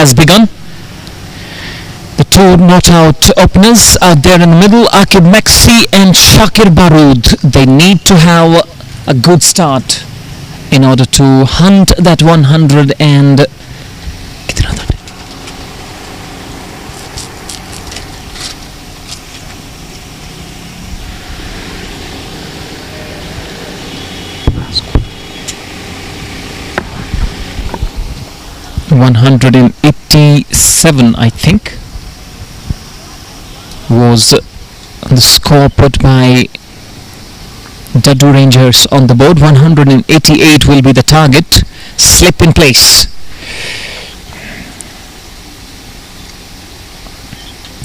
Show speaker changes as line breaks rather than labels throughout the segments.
has begun. The two not-out openers out there in the middle, Aqib Maxi and Shakir Barood. They need to have a good start in order to hunt that 100 and... 187, I think, was the score put by Dadoo Rangers on the board. 188 will be the target. Slip in place.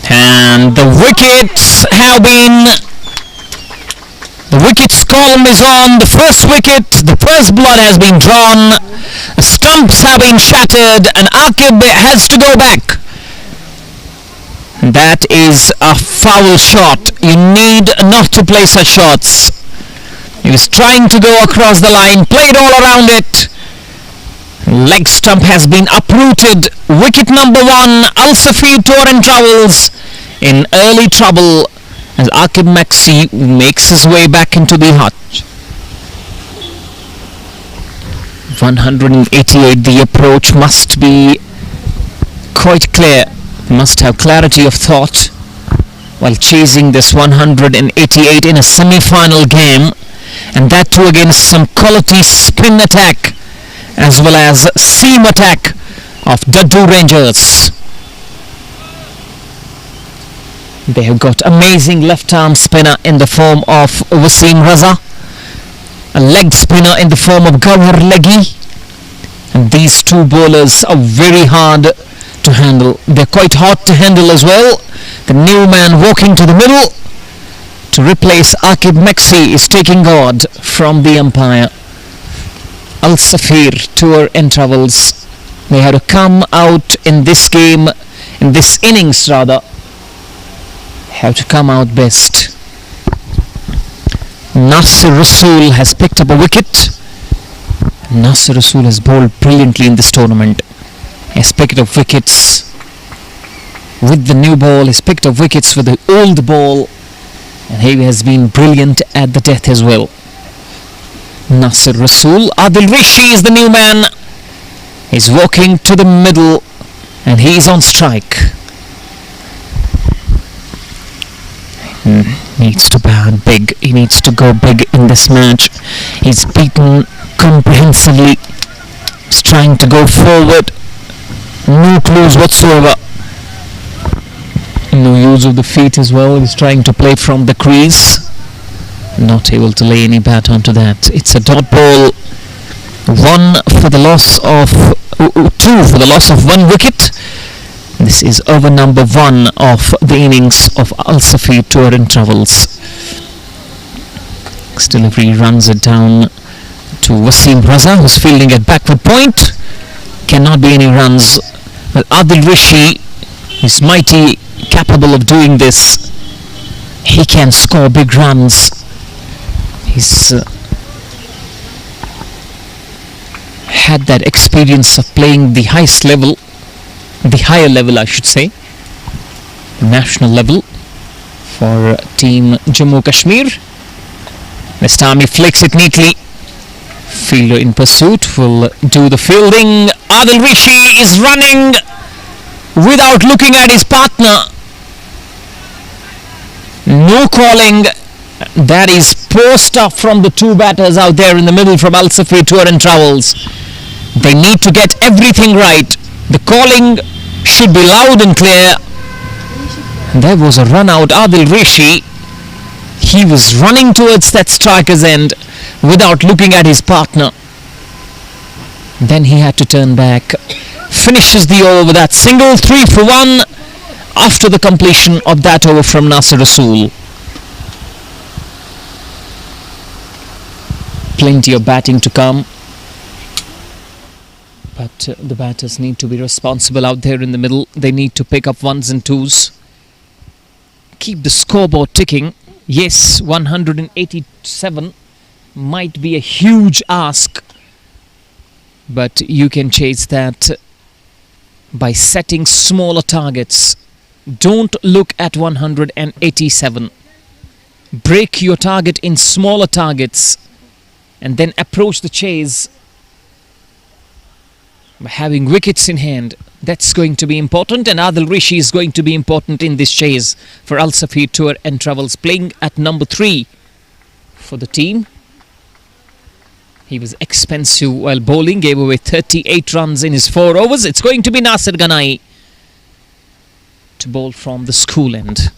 And the wickets have been... The wickets column is on. The first wicket, the first blood has been drawn. The stumps have been shattered and Aqib has to go back. That is a foul shot. You need not to play such shots. He was trying to go across the line, played all around it. Leg stump has been uprooted. Wicket number 1, AlSafeer Tour and Travels in early trouble as Aqib Maxi makes his way back into the hutch. 188, the approach must be quite clear. Must have clarity of thought while chasing this 188 in a semi-final game, and that too against some quality spin attack as well as seam attack of Dadoo Rangers. They have got amazing left arm spinner in the form of Wasim Raza, a leg spinner in the form of Gawhar Leggi, and these two bowlers are very hard to handle. They're quite hot to handle as well. The new man walking to the middle to replace Aqib Maxi is taking guard from the umpire. AlSafeer Tour and Travels, they had to come out in this game, in this innings rather, have to come out best. Nasir Rasool has picked up a wicket. Nasir Rasool has bowled brilliantly in this tournament. He has picked up wickets with the new ball. He's picked up wickets with the old ball, and he has been brilliant at the death as well. Nasir Rasool. Adil Rishi is the new man. He's walking to the middle and he is on strike. Needs to bat big. He needs to go big in this match. He's beaten comprehensively. He's trying to go forward. No clues whatsoever. No use of the feet as well. He's trying to play from the crease. Not able to lay any bat onto that. It's a dot ball. 2 for the loss of 1 wicket. This is over number 1 of the innings of AlSafeer Tour and Travels. Delivery runs it down to Wasim Raza, who's fielding at backward point. Cannot be any runs. But Adil Rishi is mighty capable of doing this. He can score big runs. He's had that experience of playing the highest level, the higher level I should say, national level for team Jammu and Kashmir. This time he flicks it neatly. Fielder in pursuit will do the fielding. Adil Rishi is running without looking at his partner. No calling. That is poor stuff from the 2 batters out there in the middle from AlSafeer Tour and Travels. They need to get everything right. The calling should be loud and clear. And there was a run out. Adil Rishi, he was running towards that striker's end without looking at his partner. Then he had to turn back. Finishes the over with that single. 3 for 1 after the completion of that over from Nasir Rasool. Plenty of batting to come, but the batters need to be responsible out there in the middle. They need to pick up 1s and 2s, keep the scoreboard ticking. Yes, 187 might be a huge ask, but you can chase that by setting smaller targets. Don't look at 187. Break your target in smaller targets and then approach the chase by having wickets in hand. That's going to be important, and Adil Rishi is going to be important in this chase for AlSafeer Tour and Travels, playing at number 3 for the team. He was expensive while bowling, gave away 38 runs in his 4 overs. It's going to be Nasir Ganai to bowl from the school end.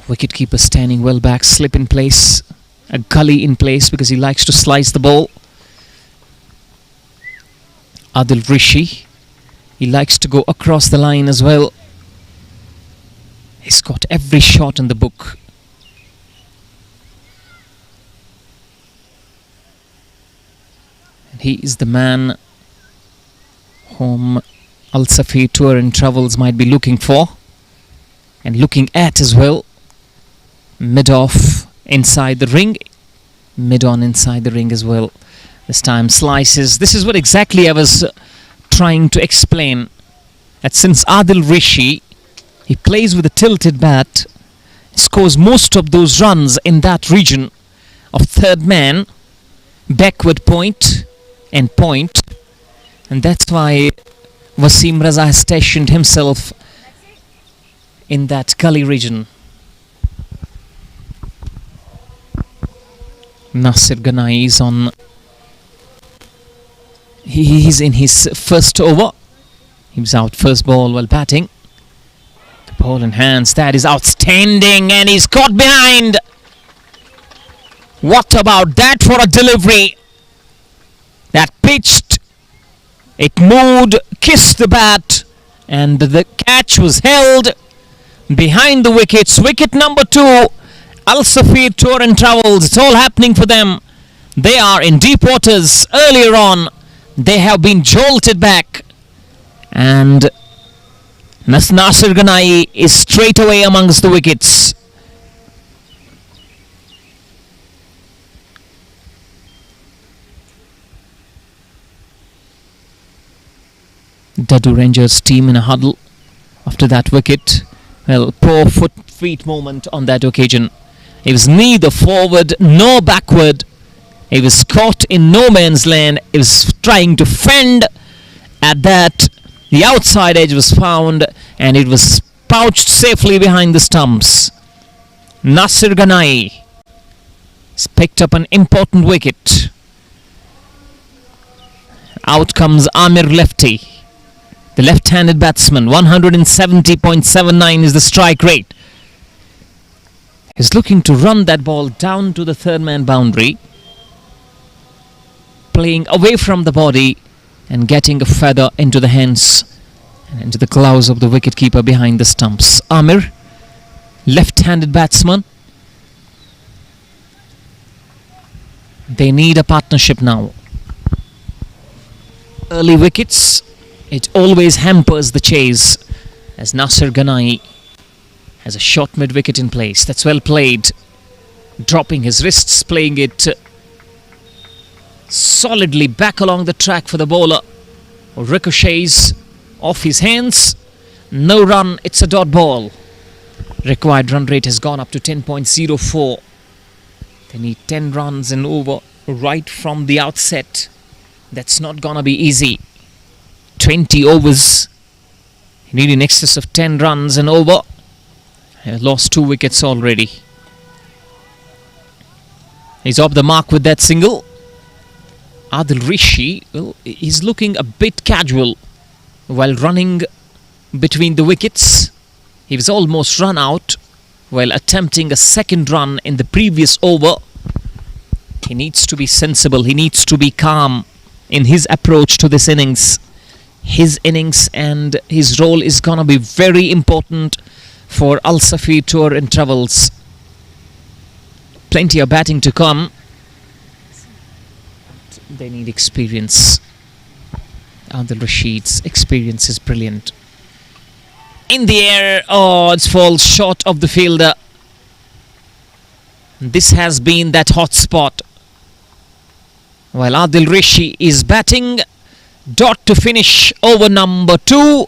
Wicketkeeper standing well back, slip in place, a gully in place because he likes to slice the ball. Adil Rishi, he likes to go across the line as well. He's got every shot in the book. And he is the man whom AlSafeer Tour and Travels might be looking for and looking at as well. Mid-off inside the ring, mid-on inside the ring as well. This time slices. This is what exactly I was trying to explain. That since Adil Rishi, he plays with a tilted bat, scores most of those runs in that region of third man, backward point and point. And that's why Wasim Raza has stationed himself in that gully region. Nasir Ganai is on. He's in his first over. He was out first ball while batting. The ball in hands, that is outstanding, and he's caught behind. What about that for a delivery? That pitched, it moved, kissed the bat, and the catch was held behind the wickets. Wicket number 2, AlSafeer Tour and Travels. It's all happening for them. They are in deep waters. Earlier on, they have been jolted back, and Nasir Ganai is straight away amongst the wickets. Dadoo Rangers team in a huddle after that wicket. Well, poor feet movement on that occasion. He was neither forward nor backward. He was caught in no man's land. He was trying to fend at that. The outside edge was found, and it was pouched safely behind the stumps. Nasir Ganai has picked up an important wicket. Out comes Amir Lefty, the left-handed batsman. 170.79 is the strike rate. He's looking to run that ball down to the third man boundary, playing away from the body and getting a feather into the hands and into the gloves of the wicketkeeper behind the stumps. Amir, left-handed batsman. They need a partnership now. Early wickets, it always hampers the chase, as Nasir Ganai has a short mid-wicket in place. That's well played. Dropping his wrists, playing it solidly back along the track for the bowler. Ricochets off his hands. No run, it's a dot ball. Required run rate has gone up to 10.04. They need 10 runs and over right from the outset. That's not gonna be easy. 20 overs. You need in excess of 10 runs and over. Lost 2 wickets already. He's off the mark with that single. Adil Rishi, well, he's looking a bit casual while running between the wickets. He was almost run out while attempting a second run in the previous over. He needs to be sensible. He needs to be calm in his approach to this innings. His innings and his role is gonna be very important for AlSafeer Tour and Travels. Plenty of batting to come. They need experience. Adil Rashid's experience is brilliant. In the air, oh, it falls short of the fielder. This has been that hot spot. While Adil Rishi is batting, dot to finish over number 2.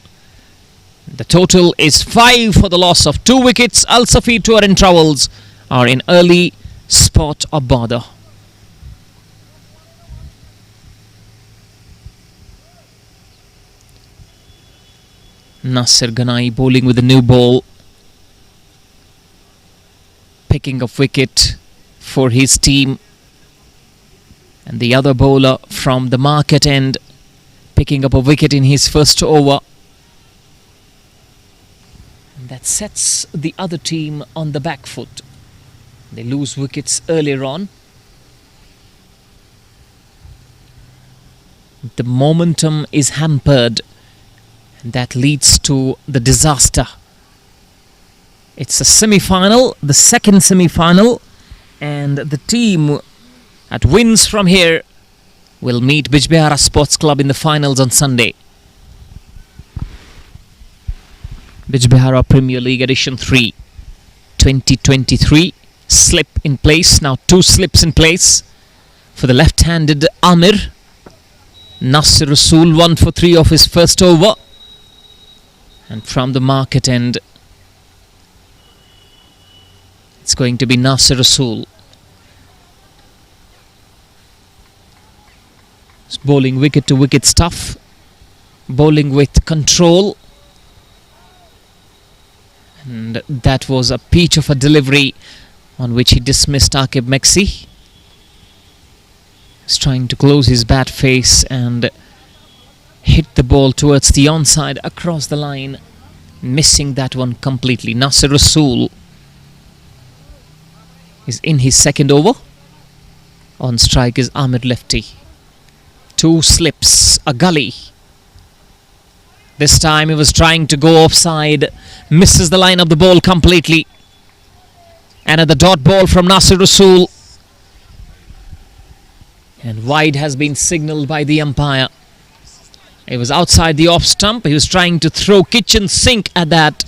The total is 5 for the loss of 2 wickets. AlSafeer Tour and Travels are in early spot of bother. Nasir Ganai bowling with a new ball, picking up wicket for his team, and the other bowler from the market end picking up a wicket in his first over. And that sets the other team on the back foot. They lose wickets earlier on. The momentum is hampered, and that leads to the disaster. It's a semi-final, the second semi-final, and the team that wins from here will meet Bijbehara Sports Club in the finals on Sunday. Bijbehara Premier League Edition 3 2023. Slip in place. Now 2 slips in place for the left-handed Amir. Nasir Rasool 1 for 3 of his first over. And from the market end, it's going to be Nasir Rasool. He's bowling wicket to wicket stuff, bowling with control, and that was a peach of a delivery on which he dismissed Aqib Mexi. He's trying to close his bat face and hit the ball towards the onside across the line, missing that one completely. Nasir Rasool is in his second over. On strike is Amir Lefty. 2 slips, a gully. This time he was trying to go offside, misses the line of the ball completely. Another dot ball from Nasir Rasool. And wide has been signalled by the umpire. It was outside the off stump. He was trying to throw kitchen sink at that.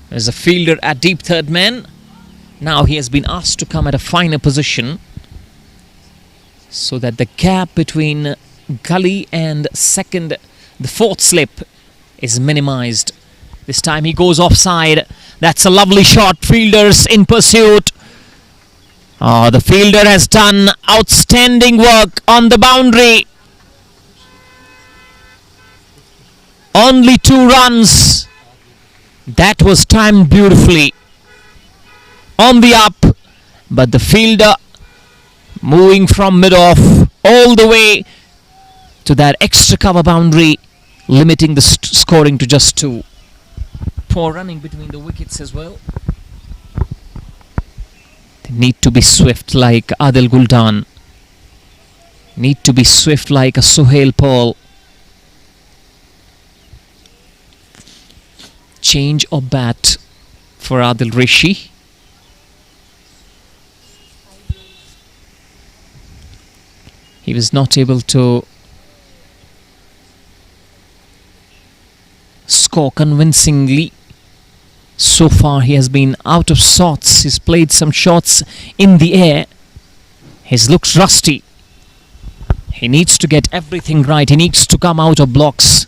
There's a fielder at deep third man. Now he has been asked to come at a finer position so that the gap between gully and the fourth slip is minimized. This time he goes offside. That's a lovely shot. Fielders in pursuit. Oh, the fielder has done outstanding work on the boundary. Only 2 runs. That was timed beautifully. On the up, but the fielder moving from mid-off all the way to that extra cover boundary, limiting the scoring to just 2. Poor running between the wickets as well. They need to be swift like Adil Guldan. Need to be swift like a Suhail Paul. Change of bat for Adil Rishi. He was not able to score convincingly. So far he has been out of sorts. He's played some shots in the air. He's looked rusty. He needs to get everything right. He needs to come out of blocks.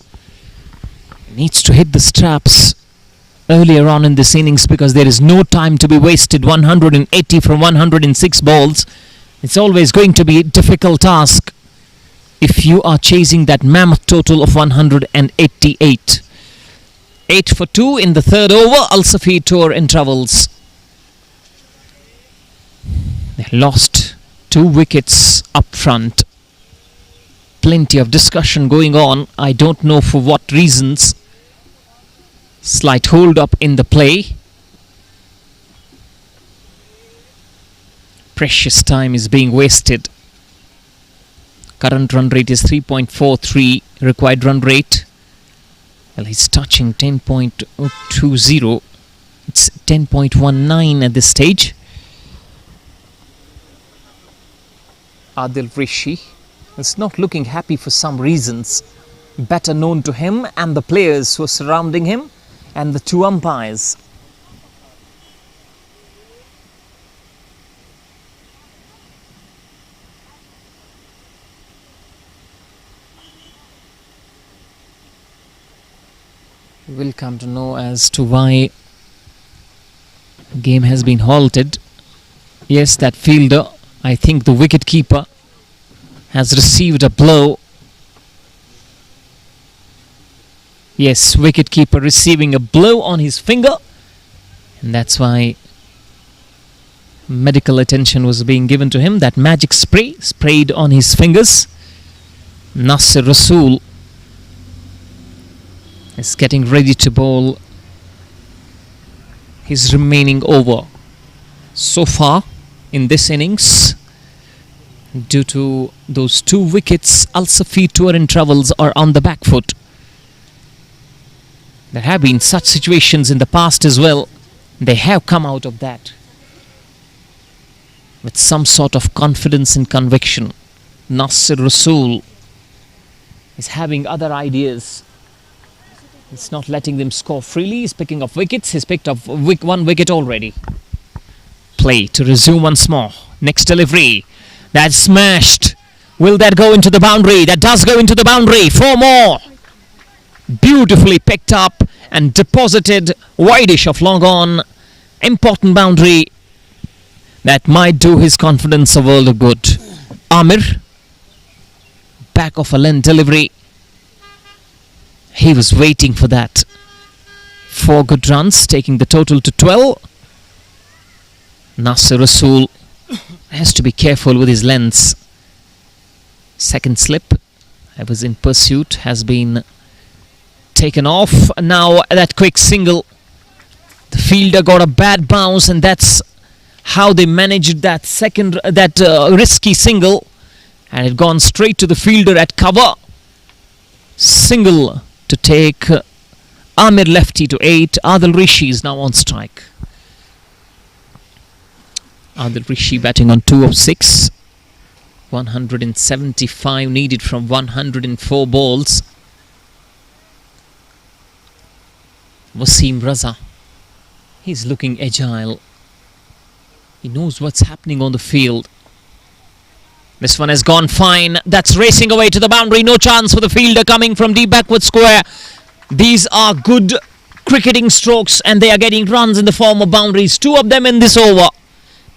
He needs to hit the straps earlier on in this innings because there is no time to be wasted. 180 from 106 balls. It's always going to be a difficult task if you are chasing that mammoth total of 188. 8 for 2 in the third over. AlSafeer Tour and Travels. They lost 2 wickets up front. Plenty of discussion going on. I don't know for what reasons. Slight hold up in the play. Precious time is being wasted. Current run rate is 3.43. Required run rate, well, he's touching 10.20. It's 10.19 at this stage. Adil Rishi is not looking happy for some reasons better known to him and the players who are surrounding him and the 2 umpires. We'll come to know as to why game has been halted. Yes, that fielder, I think the wicket keeper, has received a blow. Yes, wicket keeper receiving a blow on his finger, and that's why medical attention was being given to him. That magic spray sprayed on his fingers. Nasir Rasool is getting ready to bowl his remaining over. So far in this innings, due to those 2 wickets, AlSafeer Tour and Travels are on the back foot. There have been such situations in the past as well. They have come out of that with some sort of confidence and conviction. Nasir Rasool is having other ideas. He's not letting them score freely. He's picking up wickets. He's picked up 1 wicket already. Play to resume once more. Next delivery. That's smashed. Will that go into the boundary? That does go into the boundary. 4 more. Beautifully picked up and deposited wideish of long on. Important boundary that might do his confidence a world of good. Amir, back of a length delivery. He was waiting for that. 4 good runs, taking the total to 12. Nasir Rasool has to be careful with his lengths. Second slip, I was in pursuit, has been taken off. Now that quick single, the fielder got a bad bounce, and that's how they managed that risky single, and it gone straight to the fielder at cover. Single to take Amir lefty to 8. Adil Rishi is now on strike. Adil Rishi batting on 2 of 6. 175 needed from 104 balls. Wasim Raza, he's looking agile. He knows what's happening on the field. This one has gone fine. That's racing away to the boundary. No chance for the fielder coming from deep backward square. These are good cricketing strokes, and they are getting runs in the form of boundaries. 2 of them in this over.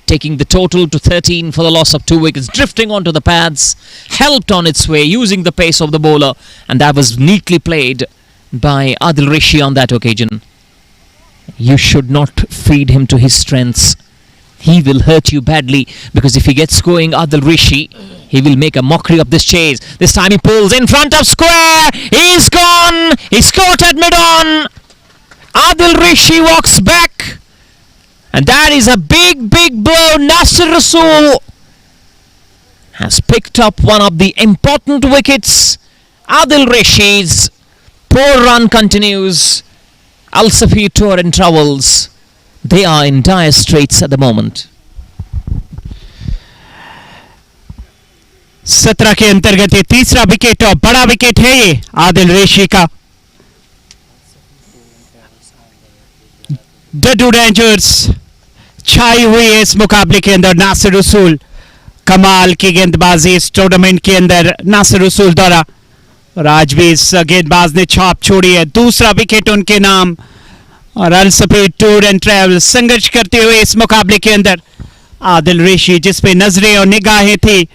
Taking the total to 13 for the loss of 2 wickets. Drifting onto the pads. Helped on its way using the pace of the bowler. And that was neatly played by Adil Rishi on that occasion. You should not feed him to his strengths. He will hurt you badly, because if he gets going, Adil Rishi, he will make a mockery of this chase. This time he pulls in front of square. He's gone. He's caught at mid-on. Adil Rishi walks back. And that is a big, big blow. Nasir Rasool has picked up one of the important wickets. Adil Rishi's poor run continues. AlSafeer Tour and Travels, they are in dire straits at the moment.
17 के अंतर्गत ये तीसरा wicket और बड़ा wicket है ये आदिल रेशी का. डडू rangers छाई हुई है इस मुकाबले के अंदर. नासिर रसूल, कमाल की गेंदबाजी इस टूर्नामेंट के अंदर नासिर रसूल द्वारा, और आज भी इस गेंदबाज ने छाप छोड़ी है. दूसरा विकेट उनके नाम. और AlSafeer टूर एंड ट्रैवल संघर्ष करते हुए इस मुकाबले के अंदर. आदिल रेशी जिस पे नजरें और निगाहें थी,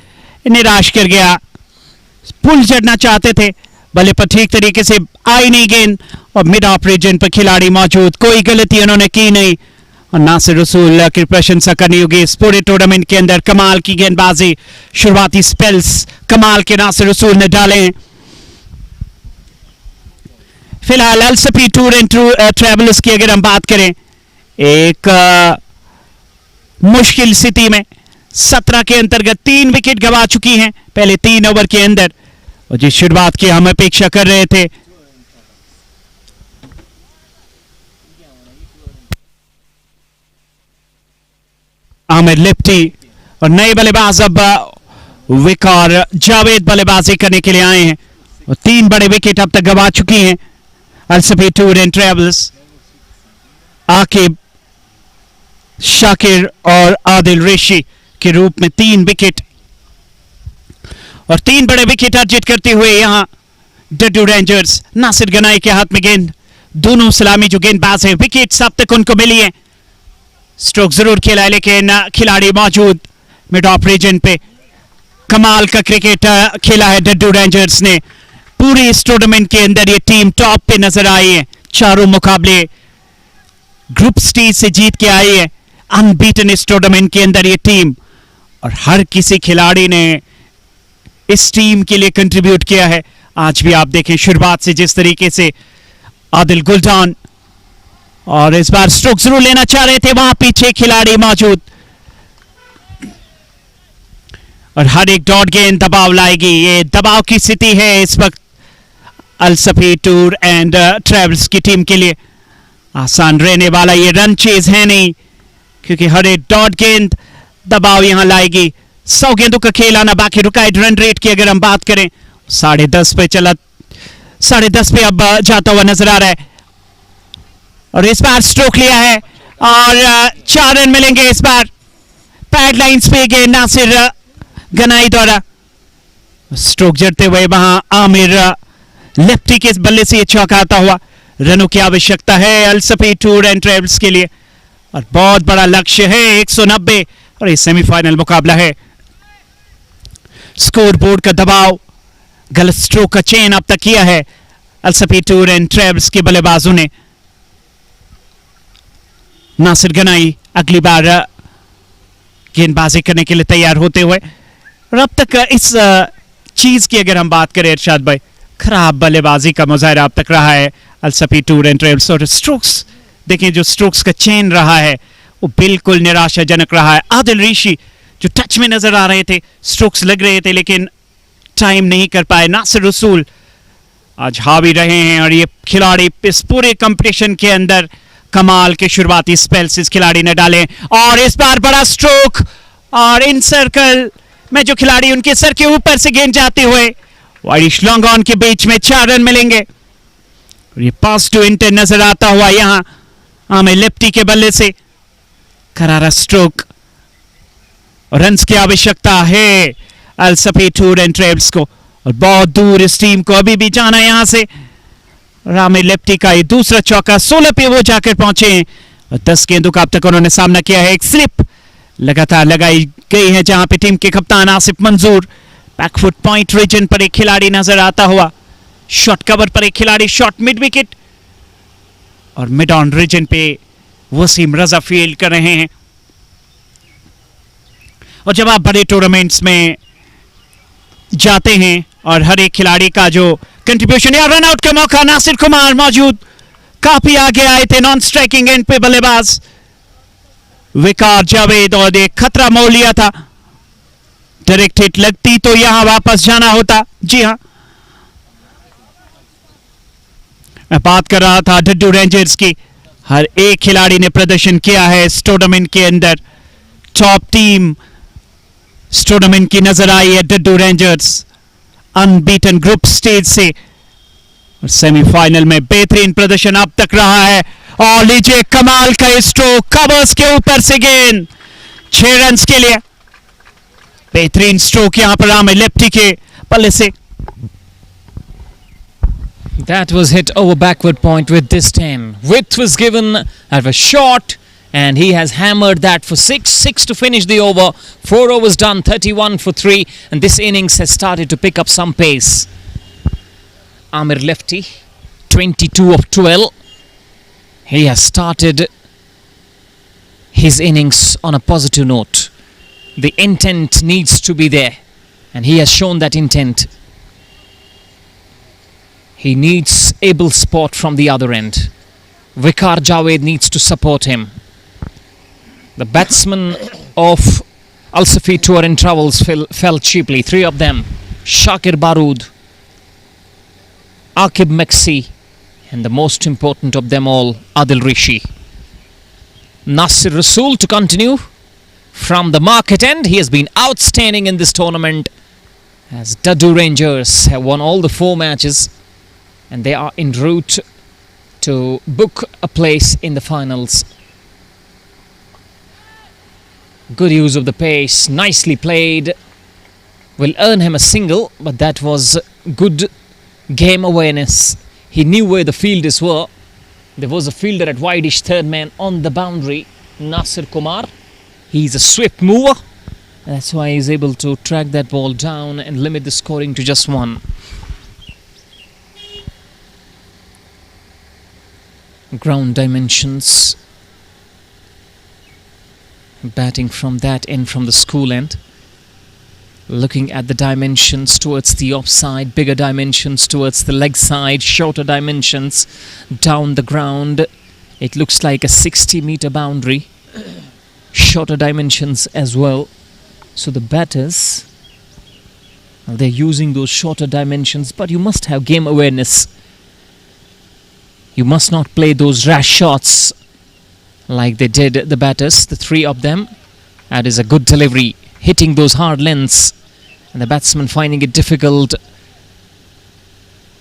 निराश कर गया. पुल चढ़ना चाहते थे, भले पर ठीक तरीके से आई नहीं गेंद, और मिड ऑफ रीजन पर खिलाड़ी मौजूद, कोई गलती उन्होंने की नहीं. और नासिर रसूल की प्रशंसा करनी होगी इस पूरे टूर्नामेंट के अंदर. कमाल की गेंदबाजी, शुरुआती स्पेल्स कमाल के नासिर रसूल ने डाले हैं. फिलहाल AlSafeer टूर एंड ट्रैवल्स की अगर हम बात करें, एक मुश्किल स्थिति में 17 के अंतर्गत 3 विकेट गंवा चुकी हैं पहले 3 ओवर के अंदर, और जिस शुरुआत की हम अपेक्षा कर रहे थे. आमिर लिप्टी और नए बल्लेबाज अब विक और जावेद बल्लेबाजी करने के लिए आए हैं, और 3 बड़े विकेट अब तक गंवा चुकी हैं AlSafeer tour and travels. Aqib, Shakir और आदिल रेशी के रूप में 3 विकेट, और 3 बड़े विकेट अर्जित करते हुए यहां डडू रेंजर्स. नासिर गनाई के हाथ में गेंद, दोनों सलामी जो गेंदबाज हैं विकेट्स अब तक उनको मिली है। स्ट्रोक जरूर खेला है लेकिन खिलाड़ी मौजूद मिड ऑफ रीजन पे। कमाल का क्रिकेट खेला है डड्डू रेंजर्स ने। पूरे इस टूर्नामेंट के अंदर ये टीम टॉप पे नजर आई है। चारों मुकाबले ग्रुप स्टेज से जीत के आई है। अनबीटन इस टूर्नामेंट के अंदर ये टीम, और हर किसी खिलाड़ी ने इस टीम के लिए कंट्रीब्यूट किया है। आज भी आप देखें शुरुआत से जिस तरीके से आदिल गुलजान, और इस बार स्ट्रोक जरूर लेना चाह रहे थे, वहां पीछे खिलाड़ी मौजूद, और हर एक डॉट गेंद दबाव लाएगी। ये दबाव की स्थिति है इस वक्त अलसफी टूर एंड ट्रेवल्स की टीम के लिए। आसान रहने वाला ये रन चेज है नहीं, क्योंकि हर एक डॉट गेंद दबाव यहां लाएगी। 100 गेंदों का खेल आना बाकी रुका है। रन रेट की अगर हम बात करें 10.5 पे चला, 10.5 पे अब जाता हुआ नजर आ रहा है। और इस बार स्ट्रोक लिया है और 4 रन मिलेंगे इस बार। पैड लाइंस पे गेंद नासिर गनाई द्वारा स्ट्रोक जड़ते हुए वहां आमिर लेफ्टी के बल्ले से ये चौका आता हुआ। रनों की आवश्यकता है अलसफी टूर एंड ट्रेवल्स के लिए, और बहुत बड़ा लक्ष्य है 190, और ये सेमीफाइनल मुकाबला है। स्कोर बोर्ड का दबाव, गलत स्ट्रोक का चयन अब तक किया है अलसफी टूर एंड ट्रेवल्स के बल्लेबाजों ने। नासिर गनाई अगली बार गेंदबाजी करने के लिए तैयार होते हुए। और अब तक इस चीज की अगर हम बात करें इरशाद भाई, खराब बल्लेबाजी का मुजाहरा अब तक रहा है अलसफी टूर एंड ट्रेवल्स। और स्ट्रोक्स देखें, जो स्ट्रोक्स का चेन रहा है वो बिल्कुल निराशाजनक रहा है। आदिल ऋषि जो टच में नजर आ रहे थे, स्ट्रोक्स लग रहे थे लेकिन टाइम नहीं कर पाए। नासिर रसूल आज हावी रहे हैं, और ये खिलाड़ी इस पूरे कंपटीशन के अंदर कमाल के शुरुआती स्पेल्स इस खिलाड़ी ने डाले। और इस बार बड़ा स्ट्रोक, और इन सर्कल में जो खिलाड़ी उनके सर के ऊपर से गेंद जाते हुए वाइडिश लॉन्ग ऑन के बीच में 4 रन मिलेंगे। और ये पास टू इंटर नजर आता हुआ यहां आमिर लेफ्टी के बल्ले से करारा स्ट्रोक। रन्स की आवश्यकता है अलसफी टूर एंड ट्रेवल्स को, और बहुत दूर इस टीम को अभी भी जाना है यहां से। आमिर लेफ्टी का ये दूसरा चौका, 16 पे वो जाकर पहुंचे हैं, और 10 गेंदों का अब तक उन्होंने सामना किया है। एक स्लिप लगातार लगाई गई है जहां पे टीम के कप्तान आसिफ मंजूर बैकफुट पॉइंट रीजन पर एक खिलाड़ी नजर आता हुआ, शॉट कवर पर एक खिलाड़ी, शॉट मिड विकेट, और मिड ऑन रीजन पे वसीम रजा फील्ड कर रहे हैं। और जब आप बड़े टूर्नामेंट्स में जाते हैं और हर एक खिलाड़ी का जो कंट्रीब्यूशन, या रन आउट का मौका, नासिर कुमार मौजूद, काफी आगे आए थे नॉन स्ट्राइकिंग एंड पे बल्लेबाज विकार जावेद, और एक खतरा मोल लिया था। डायरेक्ट हिट लगती तो यहां वापस जाना होता। जी हां, मैं बात कर रहा था डड्डू रेंजर्स की। हर एक खिलाड़ी ने प्रदर्शन किया है इस टूर्नामेंट के अंदर। टॉप टीम इस टूर्नामेंट की नजर आई है डड्डू रेंजर्स, अनबीटन ग्रुप स्टेज से, और सेमीफाइनल में बेहतरीन प्रदर्शन अब तक रहा है। और लीजिए कमाल का स्ट्रोक, कवर्स के ऊपर से गेंद, 6 रन के लिए बेहतरीन स्ट्रोक यहां पर आमिर लेफ्टी के पल्ले से।
That was hit over backward point with this 10. Width was given at a shot, and he has hammered that for 6 to finish the over. 4 overs done, 31 for 3, and this innings has started to pick up some pace. Amir lefty, 22 of 12. He has started his innings on a positive note. The intent needs to be there, and he has shown that intent. He needs able support from the other end. Vikar Javed needs to support him. The batsmen of AlSafeer Tour and Travels fell cheaply. 3 of them, Shakir Barood, Akib Meksi, and the most important of them all, Adil Rishi. Nasir Rasool to continue from the market end. He has been outstanding in this tournament, as Dadoo Rangers have won all the 4 matches, and they are en route to book a place in the finals. Good use of the pace, nicely played, will earn him a single, but that was good game awareness. He knew where the fielders were, There was a fielder at wideish, third man on the boundary, Nasir Kumar. He's a swift mover. That's why he's able to track that ball down and limit the scoring to just one. Ground dimensions. Batting from that end, from the school end. Looking at the dimensions towards the offside, bigger dimensions towards the leg side, shorter dimensions down the ground. It looks like a 60-meter boundary. Shorter dimensions as well. So the batters, they're using those shorter dimensions, but you must have game awareness. You must not play those rash shots like they did, the batters, the three of them. That is a good delivery, hitting those hard lengths, and the batsman finding it difficult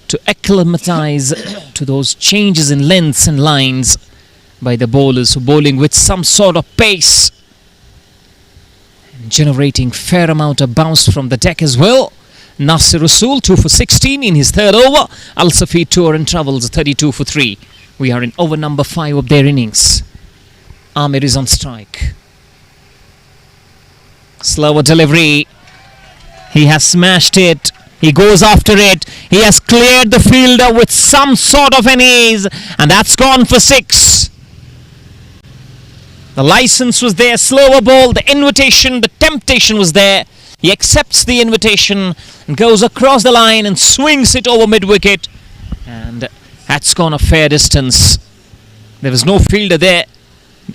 to acclimatize to those changes in lengths and lines by the bowlers, who bowling with some sort of pace, generating fair amount of bounce from the deck as well. Nasir Rasool 2 for 16 in his third over. AlSafeer Tour and Travels 32 for 3. We are in over number 5 of their innings. Amir is on strike. Slower delivery. He has smashed it. He goes after it. He has cleared the fielder with some sort of an ease, and that's gone for 6. The license was there, slower ball, the invitation, the temptation was there. He accepts the invitation and goes across the line and swings it over mid-wicket. And that's gone a fair distance. There was no fielder there.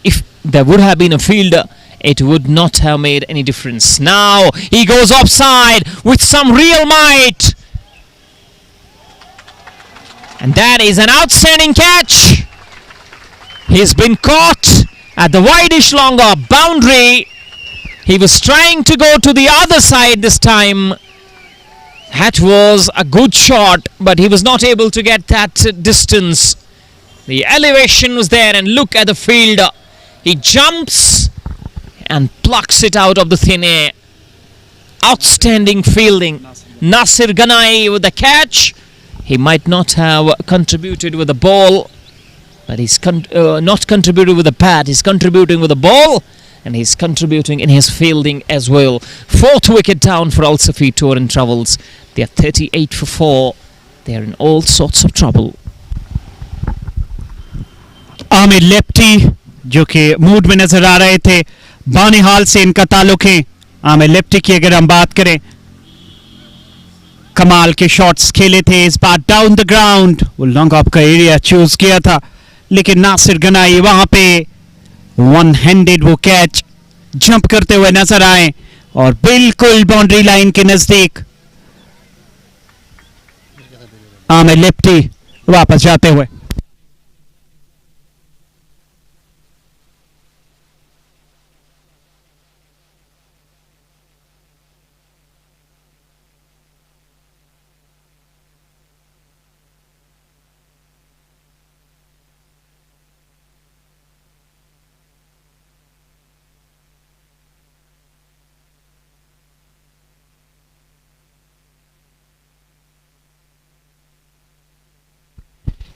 If there would have been a fielder, it would not have made any difference. Now he goes offside with some real might. And that is an outstanding catch. He's been caught at the wideish longer boundary. He was trying to go to the other side this time. That was a good shot, but he was not able to get that distance. The elevation was there, and look at the fielder. He jumps and plucks it out of the thin air. Outstanding fielding. Nasir Ganai with the catch. He might not have contributed with the ball, but he's not contributed with the bat. He's contributing with the ball, and he's contributing in his fielding as well. 4th wicket down for AlSafeer Tour and Travels. They are 38 for 4. They are in all sorts of trouble.
Aamir lefty जो कि mood में नजर आ रहे थे, बानिहाल से इनका ताल्लुक है। आमिर लेफ्टी की अगर हम बात करें, कमाल के शॉट्स खेले थे इस बार डाउन द ग्राउंड। वो लॉन्ग ऑफ का एरिया चूज किया था, लेकिन नासिर गनाई वहां पे वन हैंडेड वो कैच जंप करते हुए नजर आए और बिल्कुल बाउंड्री लाइन के नजदीक आमिर लेफ्टी वापस जाते हुए।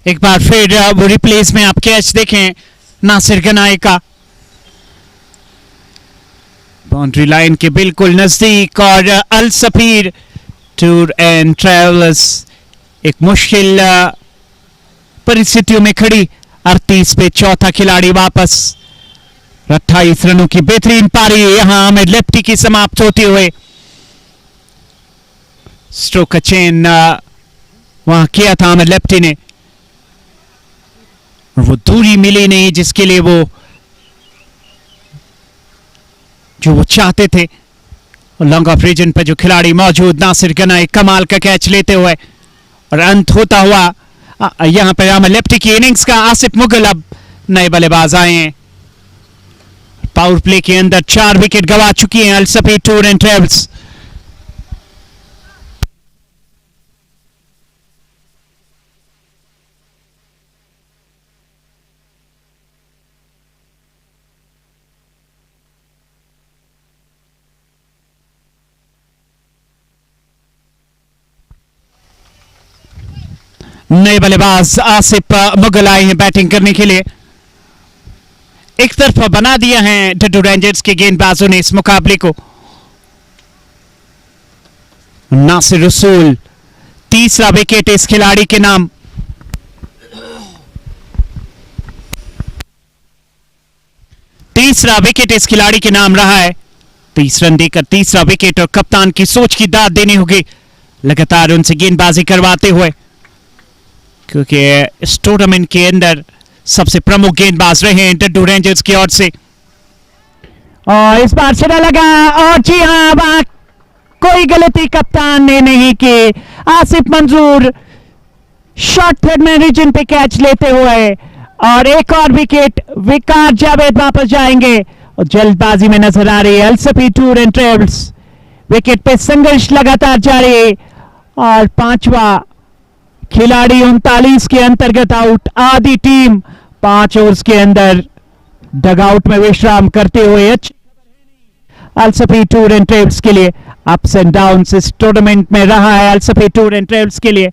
एक बार फिर वो रिप्लेस में आप कैच देखें नासिर गनाई का, बाउंड्री लाइन के बिल्कुल नजदीक, और AlSafeer टूर एंड ट्रेवल्स एक मुश्किल परिस्थितियों में खड़ी। 38 पे चौथा खिलाड़ी वापस। 28 रनों की बेहतरीन पारी यहां आमिर लेफ्टी की समाप्त होती हुए। स्ट्रोक का चेन वहां किया था आमिर लेफ्टी ने, और वो दूरी मिली नहीं जिसके लिए वो चाहते थे। और लॉन्ग ऑफ रीजन पर जो खिलाड़ी मौजूद, नासिर गनाई कमाल का कैच लेते हुए, और अंत होता हुआ यहां पर आमिर लेफ्टी की इनिंग्स का। आसिफ मुगल अब नए बल्लेबाज आए हैं। पावर प्ले के अंदर 4 विकेट गंवा चुकी हैं AlSafeer टूर एंड ट्रेवल्स। नए बल्लेबाज आसिफ मुगल आए हैं बैटिंग करने के लिए। एक तरफा बना दिया है डडू रेंजर्स के गेंदबाजों ने इस मुकाबले को। नासिर रसूल, तीसरा विकेट इस खिलाड़ी के नाम। तीसरा विकेट इस खिलाड़ी के नाम रहा है। 30 रन देकर तीसरा विकेट और कप्तान की सोच की दाद देनी होगी लगातार उनसे गेंदबाजी करवाते हुए, क्योंकि इस टूर्नामेंट के अंदर सबसे प्रमुख गेंदबाज रहे हैं डडू रेंजर्स की ओर से। और इस बार सिरा लगा और जी हां, कोई गलती कप्तान ने नहीं की। आसिफ मंजूर शॉर्ट थर्ड में रीजन पे कैच लेते हुए और एक और विकेट। विकार जावेद वापस जाएंगे और जल्दबाजी में नजर आ रही है अलसफी टूर एंड ट्रेवल्स। विकेट पे संघर्ष लगातार जारी है और पांचवा खिलाड़ी 39 के अंतर्गत आउट। आधी टीम 5 ओवर्स के अंदर डगआउट में विश्राम करते हुए। अच्छी अलसफी टूर एंड ट्रेवल्स के लिए अप्स एंड डाउन्स इस टूर्नामेंट में रहा है अलसफी टूर एंड ट्रेवल्स के लिए।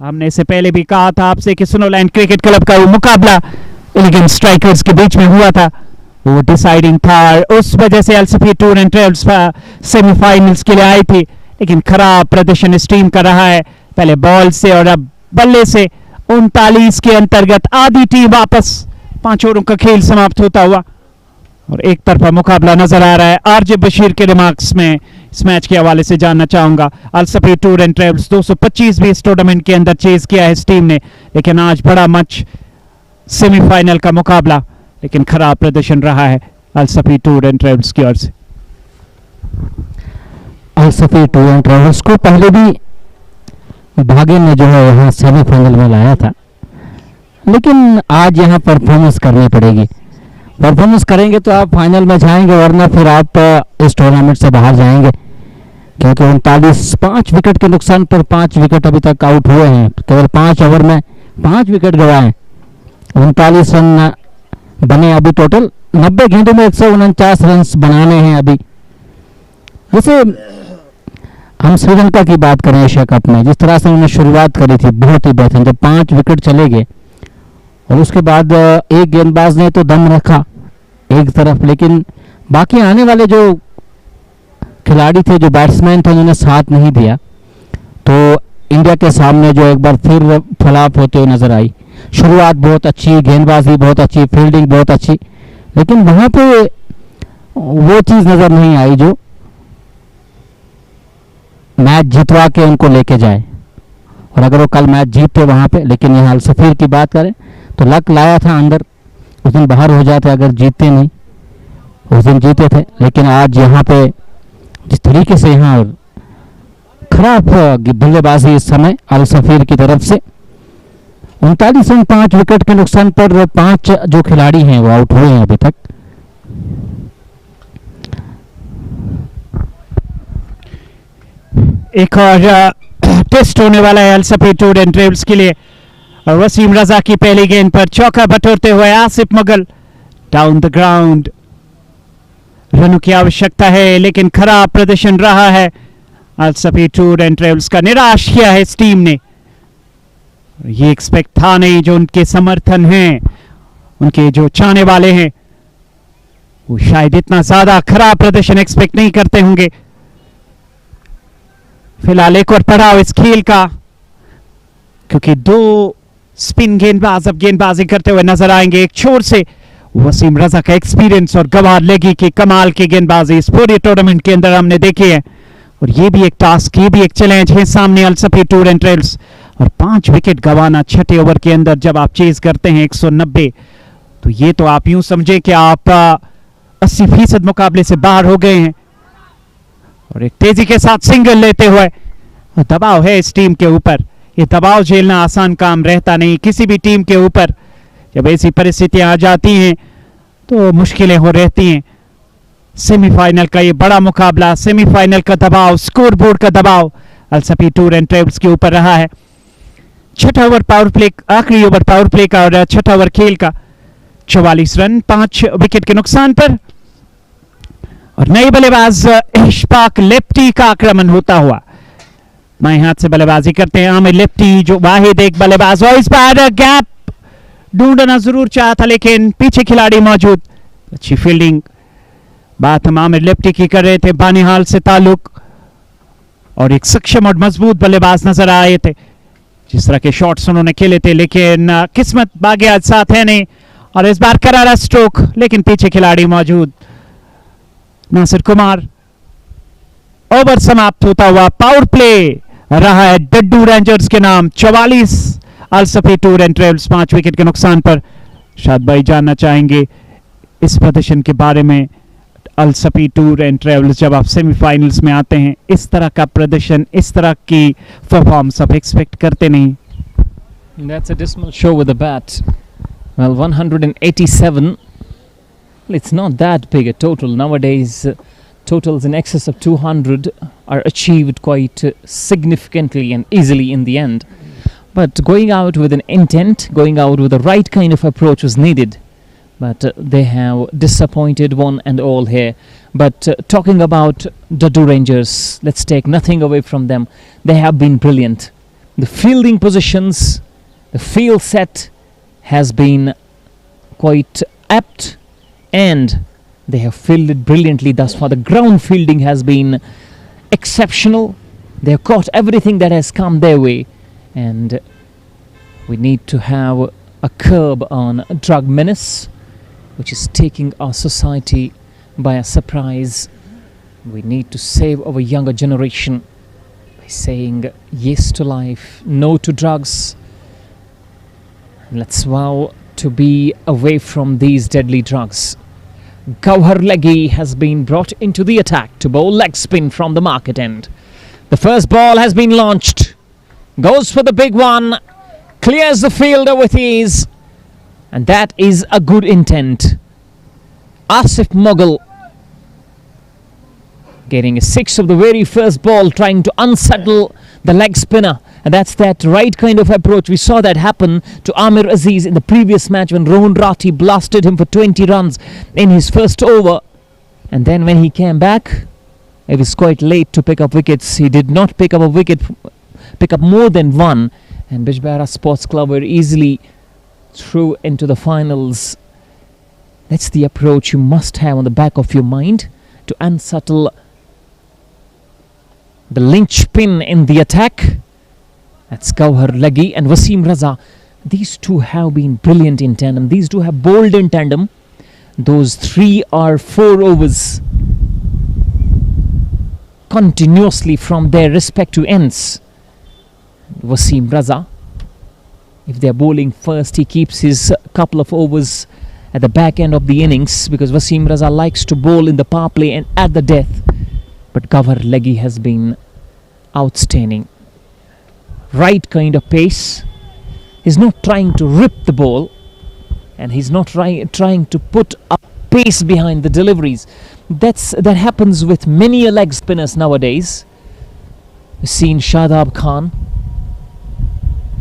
हमने इससे पहले भी कहा था आपसे कि स्नोलैंड क्रिकेट क्लब का वो मुकाबला एलिगेंट स्ट्राइकर्स के बीच में हुआ था, वो डिसाइडिंग था, उस वजह से अलसफी टूर एंड ट्रेवल्स सेमीफाइनल्स के लिए आई थी। लेकिन खराब प्रदर्शन इस टीम का रहा है, पहले बॉल से और अब बल्ले से। 39 के अंतर्गत आधी टीम वापस। 5 ओवरों का खेल समाप्त होता हुआ और एक तरफा मुकाबला नजर आ रहा है। आरजे बशीर के रिमार्क्स में इस मैच के हवाले से जानना चाहूंगा। अलसफी टूर एंड ट्रेवल्स 225 भी इस टूर्नामेंट के अंदर चेज किया है इस टीम ने, लेकिन आज बड़ा मैच सेमीफाइनल का मुकाबला, लेकिन खराब प्रदर्शन रहा है अलसफी टूर एंड ट्रेवल्स की ओर से।
अलसफी टूर एंड ट्रेवल्स को पहले भी भागे ने जो है यहाँ सेमीफाइनल में लाया था, लेकिन आज यहाँ परफॉर्मेंस करनी पड़ेगी। परफॉर्मेंस करेंगे तो आप फाइनल में जाएंगे, वरना फिर आप इस टूर्नामेंट से बाहर जाएंगे, क्योंकि 5 विकेट के नुकसान पर 5 विकेट अभी तक आउट हुए हैं। केवल 5 ओवर में 5 विकेट गंवाए। 39 रन बने अभी टोटल। 90 गेंदों में 149 रन बनाने हैं अभी। जैसे हम श्रीलंका की बात करें एशिया कप में, जिस तरह से उन्होंने शुरुआत करी थी बहुत ही बेहतरीन, जब 5 विकेट चले गए और उसके बाद एक गेंदबाज ने तो दम रखा एक तरफ, लेकिन बाकी आने वाले जो खिलाड़ी थे, जो बैट्समैन थे, उन्होंने साथ नहीं दिया। तो इंडिया के सामने जो एक बार फिर फ्लॉप होते हुए नजर आई। शुरुआत बहुत अच्छी, गेंदबाजी बहुत अच्छी, फील्डिंग बहुत अच्छी, लेकिन वहां पे वो चीज नजर नहीं आई जो मैच जितवा के उनको लेके जाए। और अगर वो कल मैच जीतते वहां पे, लेकिन यहाँ अलसफीर की बात करें तो लक लाया था अंदर, उस दिन बाहर हो जाते अगर जीतते नहीं। उस दिन जीते थे, लेकिन आज यहाँ पे जिस तरीके से यहाँ खराब बल्लेबाजी इस समय अलसफीर की तरफ से। 39 रन 5 विकेट के नुकसान पर 5 जो खिलाड़ी हैं वो आउट हुए हैं अभी तक।
एक और टेस्ट होने वाला है अलसफी टूर एंड ट्रेवल्स के लिए। और वसीम रजा की पहली गेंद पर चौका बटोरते हुए Asif Mughal down the ground. रनों की आवश्यकता है, लेकिन खराब प्रदर्शन रहा है अलसफी टूर एंड ट्रेवल्स का। निराश किया है इस टीम ने। ये एक्सपेक्ट था नहीं, जो उनके समर्थन हैं, उनके जो चाहने वाले हैं, वो शायद इतना ज्यादा खराब प्रदर्शन एक्सपेक्ट नहीं करते होंगे। फिलहाल एक और पड़ाव इस खेल का, क्योंकि 2 स्पिन गेंदबाज अब गेंदबाजी करते हुए नजर आएंगे। एक छोर से वसीम रजा का एक्सपीरियंस और गवार लेगी कि कमाल की गेंदबाजी इस पूरे टूर्नामेंट के अंदर हमने देखी है। और ये भी एक टास्क, ये भी एक चैलेंज है सामने अलसफी टूर एंड ट्रेवल्स। और 5 विकेट गंवाना 6ठे ओवर के अंदर जब आप चेज करते हैं 190, तो ये तो आप यूं समझे कि आप 80% मुकाबले से बाहर हो गए हैं। और एक तेजी के साथ सिंगल लेते हुए, दबाव है इस टीम के ऊपर। ये दबाव झेलना आसान काम रहता नहीं किसी भी टीम के ऊपर। जब ऐसी परिस्थितियां आ जाती हैं तो मुश्किलें हो रहती हैं। सेमीफाइनल का ये बड़ा मुकाबला, सेमीफाइनल का दबाव, स्कोर बोर्ड का दबाव अलसफी टूर एंड ट्रेवल्स के ऊपर रहा है। 6ठा ओवर पावर प्ले, आखिरी ओवर पावर प्ले का और 6ठा ओवर खेल का। 44 रन 5 विकेट के नुकसान पर। और नए बल्लेबाज इशफाक लेफ्टी का आक्रमण होता हुआ बाएं हाथ से बल्लेबाजी करते हैं आमिर लेफ्टी, जो वाहिद एक बल्लेबाज, और इस बार गैप ढूंढना जरूर चाहा था लेकिन पीछे खिलाड़ी मौजूद। अच्छी फील्डिंग। बात हम आमिर लेफ्टी की कर रहे थे, बानिहाल से ताल्लुक, और एक सक्षम और मजबूत बल्लेबाज नजर आए थे। जिस तरह के शॉट्स उन्होंने खेले थे, लेकिन किस्मत बागी आज साथ है नहीं, और इस बार करारा स्ट्रोक, लेकिन पीछे खिलाड़ी मौजूद। नासिर कुमार। ओवर समाप्त होता हुआ पावर प्ले रहा है डड्डू रेंजर्स के नाम। 44 अलसफी टूर एंड ट्रेवल्स 5 विकेट के नुकसान पर। शाद भाई जानना चाहेंगे इस प्रदर्शन के बारे में। अलसफी टूर एंड ट्रेवल्स जब आप सेमीफाइनल्स में आते हैं, इस तरह का प्रदर्शन, इस तरह की परफॉर्मेंस आप एक्सपेक्ट करते नहीं।
That's a dismal show with the bat. Well, 187. It's not that big a total nowadays. Totals in excess of 200 are achieved quite significantly and easily in the end. But going out with an intent, going out with the right kind of approach was needed. But they have disappointed one and all here. But talking about Dadoo Rangers, let's take nothing away from them. They have been brilliant. The fielding positions, the field set has been quite apt, and they have fielded brilliantly thus far. The ground fielding has been exceptional. They have caught everything that has come their way, and we need to have a curb on drug menace, which is taking our society by a surprise. We need to save our younger generation by saying yes to life, no to drugs. Let's vow to be away from these deadly drugs. Gauhar Leggy has been brought into the attack to bowl leg spin from the market end. The first ball has been launched. Goes for the big one. Clears the fielder with ease. And that is a good intent. Asif Mughal getting a 6 of the very first ball, trying to unsettle the leg spinner. And that's that right kind of approach. We saw that happen to Amir Aziz in the previous match when Rohan Rathi blasted him for 20 runs in his first over. And then when he came back, it was quite late to pick up wickets. He did not pick up a wicket, pick up more than one. And Bijbara Sports Club were easily through into the finals. That's the approach you must have on the back of your mind to unsettle the linchpin in the attack. That's Gauhar Leggy and Wasim Raza. These two have been brilliant in tandem. These two have bowled in tandem. Those 3 or 4 overs continuously from their respective ends. Wasim Raza, if they're bowling first, he keeps his couple of overs at the back end of the innings, because Wasim Raza likes to bowl in the power play and at the death. But Gauhar Leggy has been outstanding. Right kind of pace. He's not trying to rip the ball, and he's not trying to put a pace behind the deliveries. That happens with many leg spinners nowadays. We've seen Shadab Khan.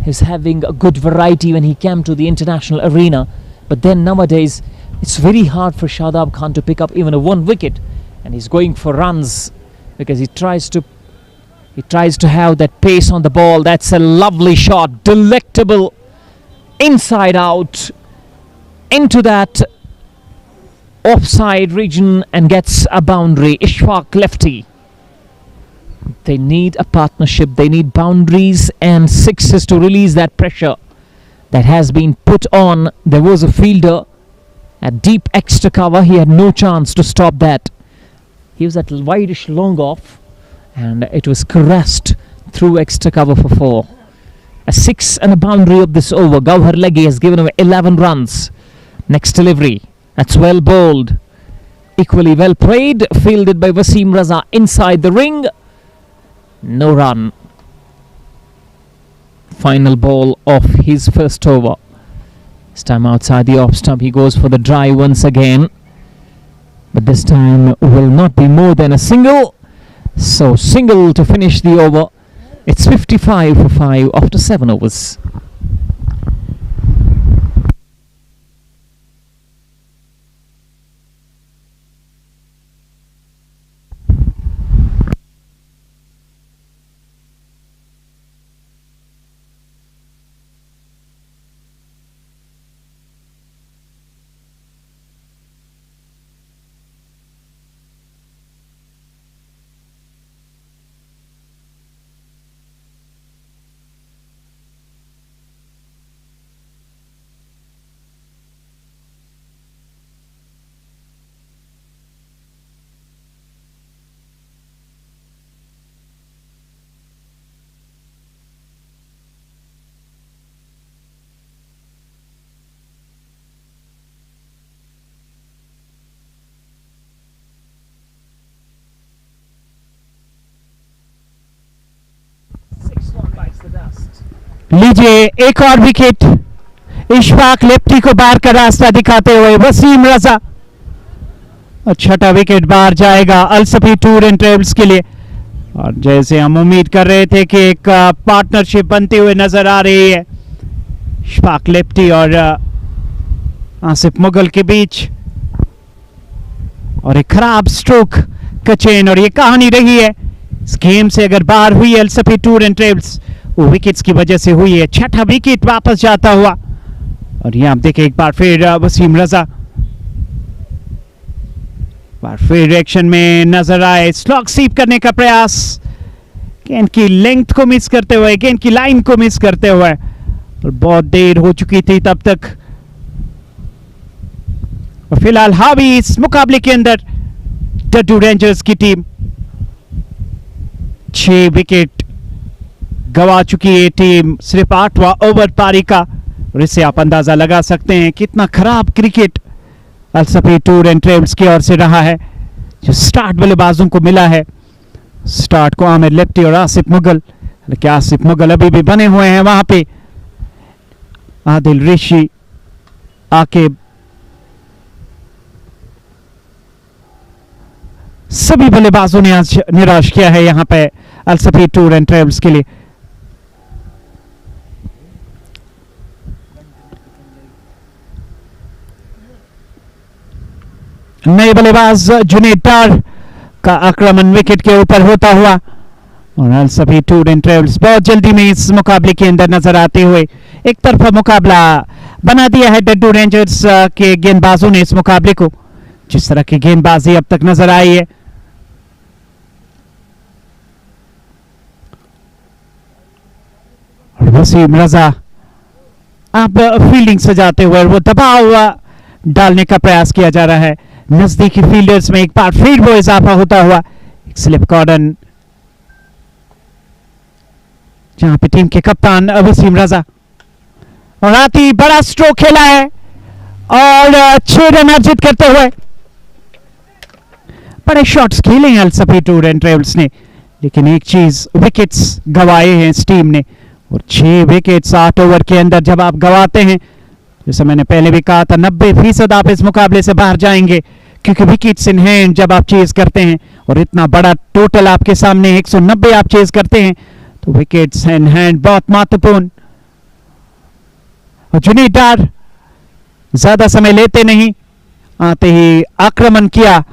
He's having a good variety when he came to the international arena, but then nowadays it's very hard for Shadab Khan to pick up even a 1 wicket, and he's going for runs because he tries to have that pace on the ball. That's a lovely shot, delectable, inside out into that offside region, and gets a boundary. Ishfaq lefty. They need a partnership. They need boundaries and sixes to release that pressure that has been put on. There was a fielder at deep extra cover. He had no chance to stop that. He was at wideish long off, and it was caressed through extra cover for 4. A 6 and a boundary of this over. Gauhar Leggy has given away 11 runs. Next delivery. That's well bowled. Equally well played. Fielded by Wasim Raza inside the ring. No run. Final ball of his first over. This time outside the off stump. He goes for the drive once again. But this time will not be more than a single. So single to finish the over. It's 55 for 5 after 7 overs.
लीजिए एक और wicket, Ishfaq lefty को बाहर का रास्ता दिखाते हुए वसीम रजा, और छठा विकेट बाहर जाएगा अलसफी टूर एंड ट्रेवल्स के लिए। और जैसे हम उम्मीद कर रहे थे कि एक पार्टनरशिप बनती हुई नजर आ रही है इशफाक लेफ्टी और आसिफ मुगल के बीच, और एक खराब स्ट्रोक का चेन, और ये कहानी रही है इस गेम से अगर बाहर हुई अलसफी टूर एंड ट्रेवल्स वो विकेट्स की वजह से हुई है। छठा विकेट वापस जाता हुआ, और ये आप देखें एक बार फिर वसीम रजा बार फिर एक्शन में नजर आए, स्लॉग स्वीप करने का प्रयास, गेंद की लेंथ को मिस करते हुए, गेंद की लाइन को मिस करते हुए, और बहुत देर हो चुकी थी तब तक। और फिलहाल हावी इस मुकाबले के अंदर डड्डू रेंजर्स की टीम 6 विकेट गवा चुकी है टीम, सिर्फ 8वां ओवर पारी का, और इससे आप अंदाजा लगा सकते हैं कितना खराब क्रिकेट अलसफी टूर एंड ट्रेवल्स की ओर से रहा है। जो स्टार्ट बल्लेबाजों को मिला है, स्टार्ट को आमिर लेफ्टी और आसिफ मुगल, लेकिन आसिफ मुगल अभी भी बने हुए हैं वहां पे, आदिल ऋषि आकिब, सभी बल्लेबाजों ने आज निराश किया है यहां पे अलसफी टूर एंड ट्रेवल्स के लिए। नए बल्लेबाज जुनेद डार का आक्रमण विकेट के ऊपर होता हुआ, और अलसफी टूर एंड ट्रेवल्स बहुत जल्दी में इस मुकाबले के अंदर नजर आते हुए एक तरफा मुकाबला बना दिया है डड्डू रेंजर्स के गेंदबाजों ने इस मुकाबले को। जिस तरह की गेंदबाजी अब तक नजर आई है, वसीम रजा अब फील्डिंग सजाते हुए वो दबाव डालने का प्रयास किया जा रहा है, नजदीकी फील्डर्स में एक बार फिर वो इजाफा होता हुआ, एक स्लिप कॉर्डन जहां पे टीम के कप्तान वसीम रजा, और आती बड़ा स्ट्रोक खेला है और 6 रन अर्जित करते हुए बड़े शॉट्स खेले हैं अलसफी टूर एंड ट्रेवल्स ने, लेकिन एक चीज विकेट्स गवाए हैं इस टीम ने, और 6 विकेट्स 8 ओवर के अंदर जब आप गवाते हैं, जैसे मैंने पहले भी कहा था 90% आप इस मुकाबले से बाहर जाएंगे, क्योंकि विकेट्स इन हैंड जब आप चेज करते हैं और इतना बड़ा टोटल आपके सामने 190 आप चेज करते हैं, तो विकेट्स इन हैंड बहुत महत्वपूर्ण। और जुनेद डार ज्यादा समय लेते नहीं, आते ही आक्रमण किया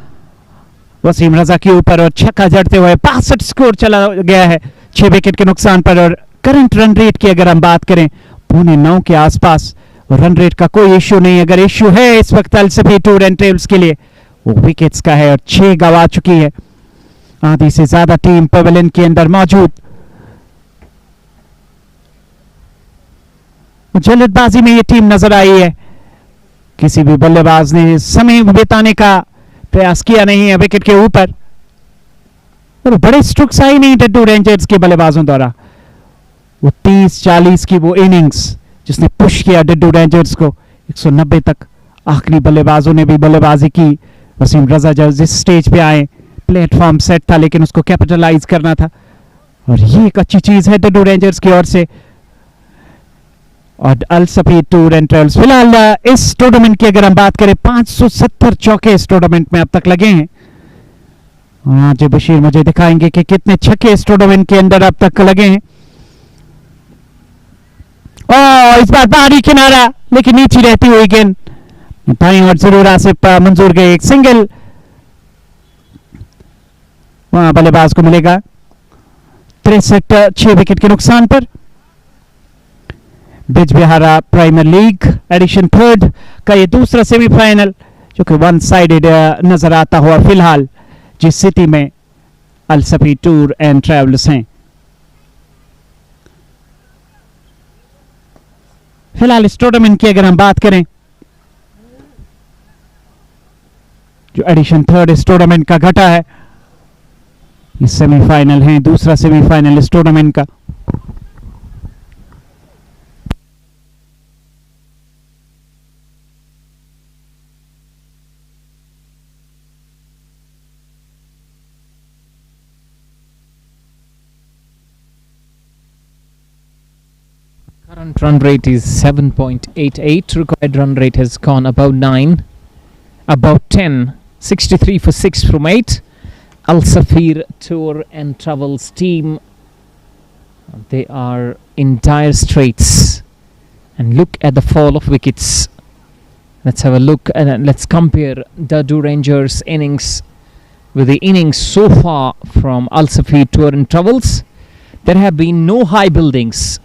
वसीम रजा के ऊपर, और छक्का जड़ते हुए 62 स्कोर चला गया है 6 विकेट के नुकसान पर। और करंट रन रेट की अगर हम बात करें 9.25 के आसपास, रन रेट का कोई इश्यू नहीं, अगर इश्यू है इस वक्त अलसफी टूर एंड ट्रेवल्स के लिए वो विकेट्स का है, और 6 गवा चुकी है, आधी से ज्यादा टीम पवेलियन के अंदर मौजूद। जल्दबाजी में ये टीम नजर आई है, किसी भी बल्लेबाज ने समय बिताने का प्रयास किया नहीं है विकेट के ऊपर, और बड़े स्ट्रोक्स आई नहीं डड्डू रेंजर्स के बल्लेबाजों द्वारा। वो 30-40 की वो इनिंग्स जिसने पुश किया डड्डू रेंजर्स को 190 तक, आखिरी बल्लेबाजों ने भी बल्लेबाजी की। वसीम रजा जब जिस स्टेज पे आए, प्लेटफॉर्म सेट था, लेकिन उसको कैपिटलाइज करना था, और ये एक अच्छी चीज है डड्डू रेंजर्स की ओर से। और अलसफी टूर एंड ट्रेवल्स फिलहाल इस टूर्नामेंट की अगर हम बात करें 570 चौके इस टूर्नामेंट में अब तक लगे हैं, और आज बशीर मुझे दिखाएंगे कि कितने छक्के इस टूर्नामेंट के अंदर अब तक लगे हैं। और इस बार बाहरी किनारा, लेकिन नीचे रहती हुई गेंद दाईं और जरूर आसिफ मंजूर गए, एक सिंगल वहां बल्लेबाज को मिलेगा 63 6 विकेट के नुकसान पर। बिजबिहारा प्रीमियर लीग एडिशन 3 का ये दूसरा सेमीफाइनल, जो कि वन साइडेड नजर आता हुआ फिलहाल जिस सिटी में अलसफी टूर एंड ट्रेवल्स हैं। फिलहाल इस टूर्नामेंट की अगर हम बात करें, जो एडिशन 3 इस टूर्नामेंट का घटा है, ये सेमीफाइनल है, दूसरा सेमीफाइनल इस टूर्नामेंट का।
Current run rate is 7.88. Required run rate has gone above 9. About 10. 63 for 6 from 8. AlSafeer Tour and Travels team, they are in dire straits. And look at the fall of wickets. Let's have a look and let's compare Dadoo Rangers innings with the innings so far from AlSafeer Tour and Travels. There have been no high buildings.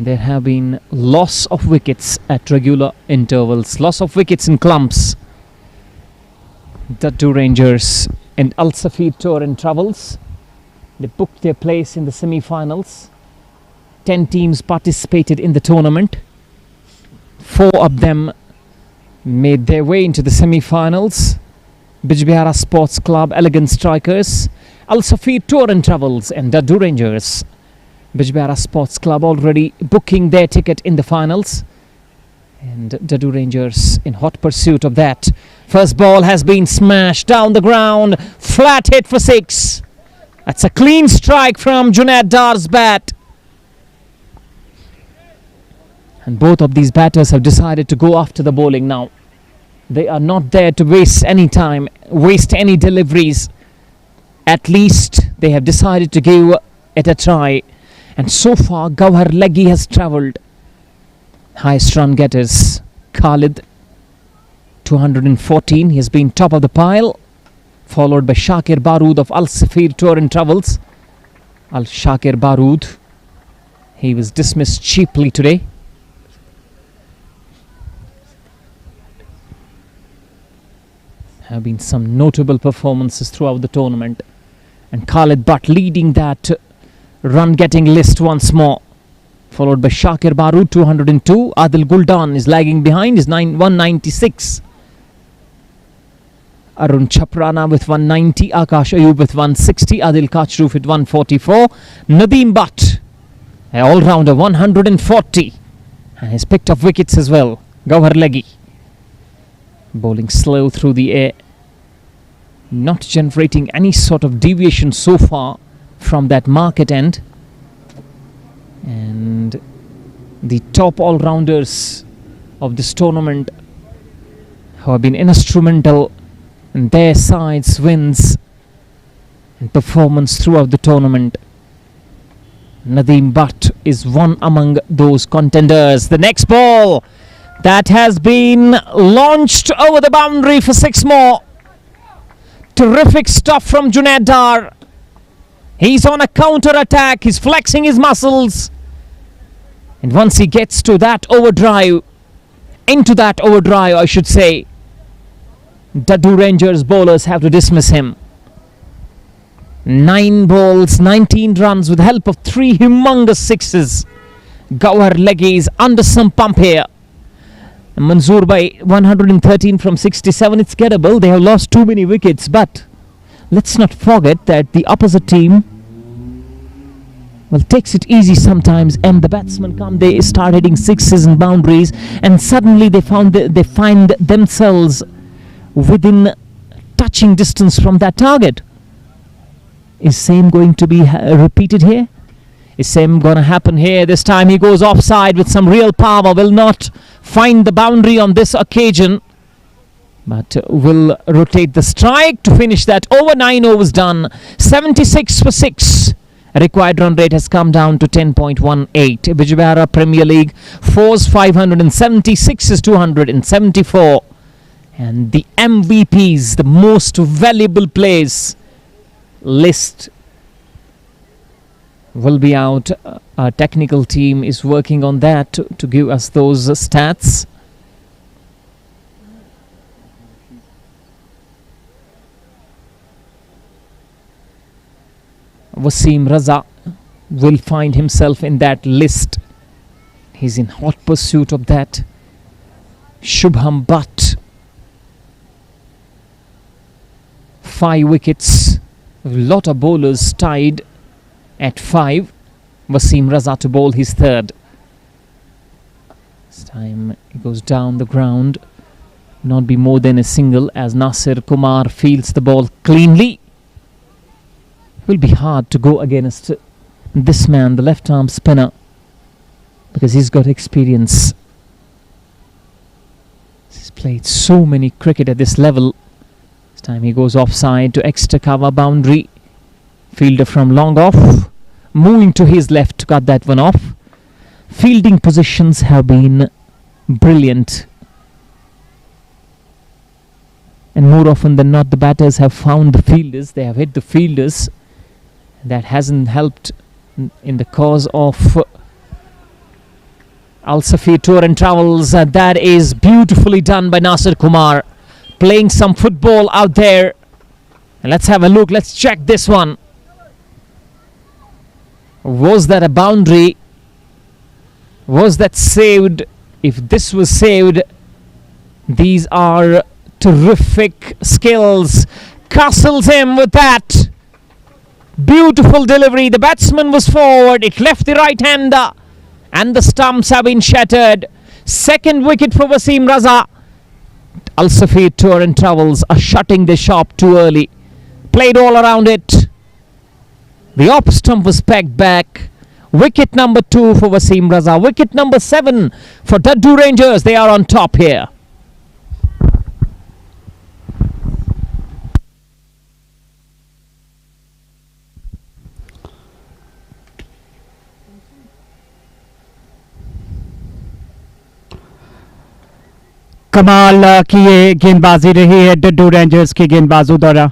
There have been loss of wickets at regular intervals, loss of wickets in clumps. Dadoo Rangers and AlSafeer Tour and Travels, they booked their place in the semi-finals. 10 teams participated in the tournament. 4 of them made their way into the semi-finals. Bijbihara Sports Club, Elegant Strikers, AlSafeer Tour and Travels and Dadoo Rangers. Bijbihara Sports Club already booking their ticket in the finals, and Dadoo Rangers in hot pursuit of that. First ball has been smashed down the ground, flat hit for 6. That's a clean strike from Junaid Dar's bat. And both of these batters have decided to go after the bowling now. They are not there to waste any time, waste any deliveries. At least they have decided to give it a try. And so far, Gauhar Leggi has travelled. Highest run getters, Khalid, 214. He has been top of the pile, followed by Shakir Barood of AlSafeer Tour and Travels. Shakir Barood, he was dismissed cheaply today. Have been some notable performances throughout the tournament. And Khalid Butt leading that run-getting list once more, followed by Shakir Barood, 202. Adil Guldan is lagging behind, is 196. Arun Chaprana with 190, Akash Ayub with 160, Adil Kachroof with 144. Nadeem Butt, an all-rounder, 140. And he's picked up wickets as well. Gauhar Leggi, bowling slow through the air, not generating any sort of deviation so far from that market end. And the top all-rounders of this tournament who have been instrumental in their sides' wins and performance throughout the tournament. Nadeem Butt is one among those contenders. The next ball that has been launched over the boundary for 6 more. Terrific stuff from Junaid Dar. He's on a counter attack. He's flexing his muscles. And once he gets to that overdrive, I should say, Dadoo Rangers bowlers have to dismiss him. 9 balls, 19 runs with the help of 3 humongous sixes. Gauhar Leggi is under some pump here. Manzoor by 113 from 67. It's gettable. They have lost too many wickets, but let's not forget that the opposite team takes it easy sometimes, and the batsmen come, they start hitting sixes and boundaries, and suddenly they find themselves within touching distance from that target. Is same going to be repeated here? Is same going to happen here? This time he goes offside with some real power, will not find the boundary on this occasion, but will rotate the strike to finish that over. 9 overs done, 76 for 6. Required run rate has come down to 10.18. Bijbihara Premier League 4's 576 is 274. And the MVPs, the most valuable players list will be out. Our technical team is working on that to give us those stats. Wasim Raza will find himself in that list. He's in hot pursuit of that. Shubham Butt, 5 wickets. A lot of bowlers tied at 5. Wasim Raza to bowl his 3rd. This time he goes down the ground. Not be more than a single as Nasir Kumar fields the ball cleanly. Will be hard to go against this man, the left arm spinner. because he's got experience. He's played so many cricket at this level. This time he goes offside to extra cover boundary. Fielder from long off, moving to his left to cut that one off. Fielding positions have been brilliant. And more often than not, the batters have found the fielders. They have hit the fielders. That hasn't helped in the cause of AlSafeer Tour and Travels. That is beautifully done by Nasir Kumar. Playing some football out there. And let's have a look. Let's check this one. Was that a boundary? Was that saved? If this was saved, these are terrific skills. Castles him with that. Beautiful delivery. The batsman was forward. It left the right hander. And the stumps have been shattered. Second wicket for Wasim Raza. AlSafeer Tour and Travels are shutting the shop too early. Played all around it. The off stump was pegged back. Wicket number 2 for Wasim Raza. Wicket number 7 for Dadoo Rangers. They are on top here.
कमाल की ये गेंदबाजी रही है डड्डू rangers के गेंदबाजों द्वारा।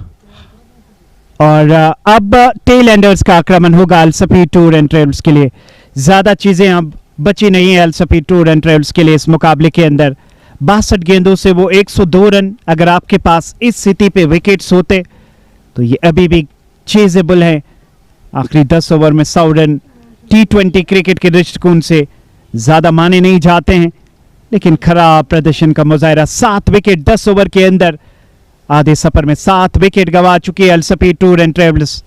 और अब टेल एंडर्स का आक्रमण होगा AlSafeer टूर एंड ट्रेवल्स के लिए। ज़्यादा चीज़ें अब बची नहीं है AlSafeer टूर एंड ट्रेवल्स के लिए इस मुकाबले के अंदर। 62 गेंदों से वो 102 रन, अगर आपके पास इस स्थिति पे विकेट्स होते तो ये अभी भी चेजेबल है। आखिरी 10 ओवर में 100 रन T20 क्रिकेट के दृष्टिकोण से ज़्यादा माने नहीं जाते हैं, लेकिन खराब प्रदर्शन का मुजाहरा। 7 विकेट 10 ओवर के अंदर, आधे सफर में 7 विकेट गंवा चुकी है AlSafeer टूर एंड ट्रेवल्स।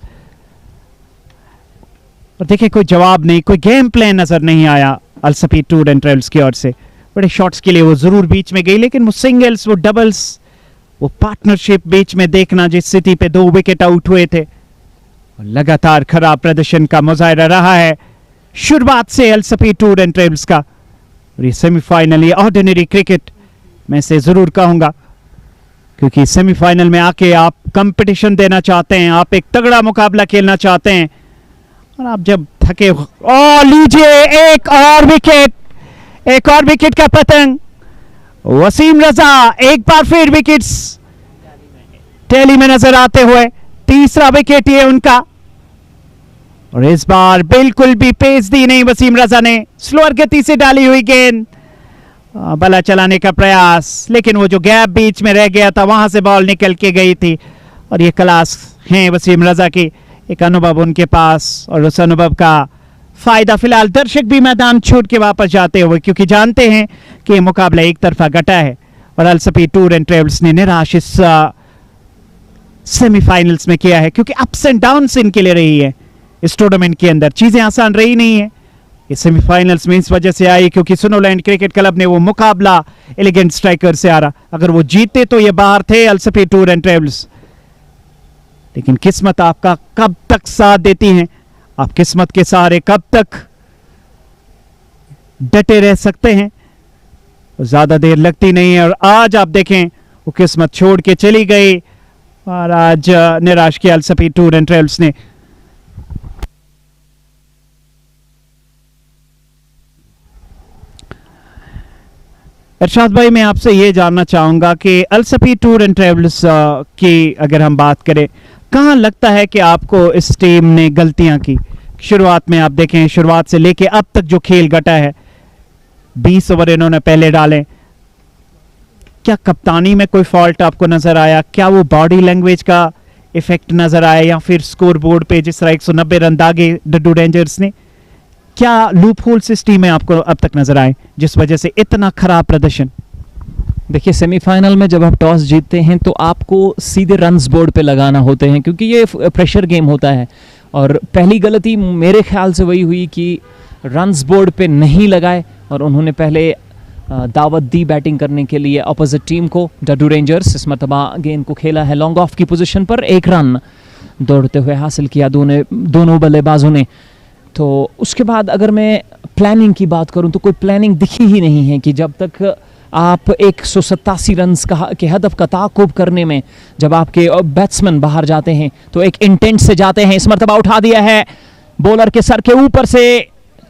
और देखिए कोई जवाब नहीं, कोई गेम प्लान नजर नहीं आया AlSafeer टूर एंड ट्रेवल्स की ओर से। बड़े शॉट्स के लिए वो जरूर बीच में गई, लेकिन वो सिंगल्स, वो डबल्स, वो पार्टनरशिप बीच में देखना जिस स्थिति पे 2 विकेट आउट हुए थे, लगातार खराब प्रदर्शन का मुजाहरा रहा है शुरुआत से AlSafeer टूर एंड ट्रेवल्स का। और ये सेमीफाइनल, ये ऑर्डिनरी क्रिकेट मैं से जरूर कहूंगा, क्योंकि सेमीफाइनल में आके आप कंपटीशन देना चाहते हैं, आप एक तगड़ा मुकाबला खेलना चाहते हैं, और आप जब थके लीजिए एक और विकेट का पतंग। वसीम रजा एक बार फिर विकेट्स टैली में नजर आते हुए, तीसरा विकेट ये उनका। और इस बार बिल्कुल भी पेस दी नहीं वसीम रजा ने, स्लोअर गति से डाली हुई गेंद, बल्ला चलाने का प्रयास, लेकिन वो जो गैप बीच में रह गया था वहां से बॉल निकल के गई थी। और ये क्लास है वसीम रजा की, एक अनुभव उनके पास, और उस अनुभव का फायदा फिलहाल दर्शक भी मैदान छोड़ के वापस जाते हुए, क्योंकि जानते हैं कि मुकाबला एक तरफा घटा है और AlSafeer टूर एंड ट्रेवल्स ने निराश इस सेमीफाइनल्स में किया है, क्योंकि अप्स एंड डाउन्स इनके लिए रही है इस टूर्नामेंट के अंदर। चीजें आसान रही नहीं है ये सेमीफाइनल्स में, इस वजह से आई क्योंकि सुनोलैंड क्रिकेट क्लब ने वो मुकाबला एलिगेंट स्ट्राइकर से हारा। अगर वो जीते तो ये बाहर थे AlSafeer टूर एंड ट्रेवल्स, लेकिन किस्मत आपका कब तक साथ देती है, आप किस्मत के सहारे कब तक डटे रह सकते हैं, ज्यादा देर लगती नहीं है। और आज आप देखें वो किस्मत छोड़ के चली गई और आज निराश किया AlSafeer टूर एंड ट्रेवल्स ने। इरशाद भाई, मैं आपसे ये जानना चाहूंगा कि AlSafeer टूर एंड ट्रेवल्स की अगर हम बात करें, कहां लगता है कि आपको इस टीम ने गलतियां की? शुरुआत में आप देखें, शुरुआत से लेके अब तक जो खेल घटा है, 20 ओवर इन्होंने पहले डाले, क्या कप्तानी में कोई फॉल्ट आपको नजर आया? क्या वो बॉडी लैंग्वेज का इफेक्ट नजर आया, या फिर स्कोर बोर्ड पे जिस तरह 190 रन दागे डड्डू रेंजर्स ने, क्या लूप होल्स इस टीम में आपको अब तक नजर आए जिस वजह से इतना खराब प्रदर्शन?
देखिए, सेमीफाइनल में जब आप टॉस जीतते हैं तो आपको सीधे रन्स बोर्ड पे लगाना होते हैं, क्योंकि ये प्रेशर गेम होता है। और पहली गलती मेरे ख्याल से वही हुई कि रन्स बोर्ड पे नहीं लगाए, और उन्होंने पहले दावत दी बैटिंग करने के लिए अपोजिट टीम को। डड्डू रेंजर्स इस मरतबा गेंद को खेला है लॉन्ग ऑफ की पोजीशन पर, 1 रन दौड़ते हुए हासिल किया दोनों बल्लेबाजों ने। तो उसके बाद अगर मैं प्लानिंग की बात करूं तो कोई प्लानिंग दिखी ही नहीं है कि जब तक आप 187 रन के हदफ का ताक़ुब करने में जब आपके बैट्समैन बाहर जाते हैं तो एक इंटेंट से जाते हैं। इस मरतबा उठा दिया है बॉलर के सर के ऊपर से,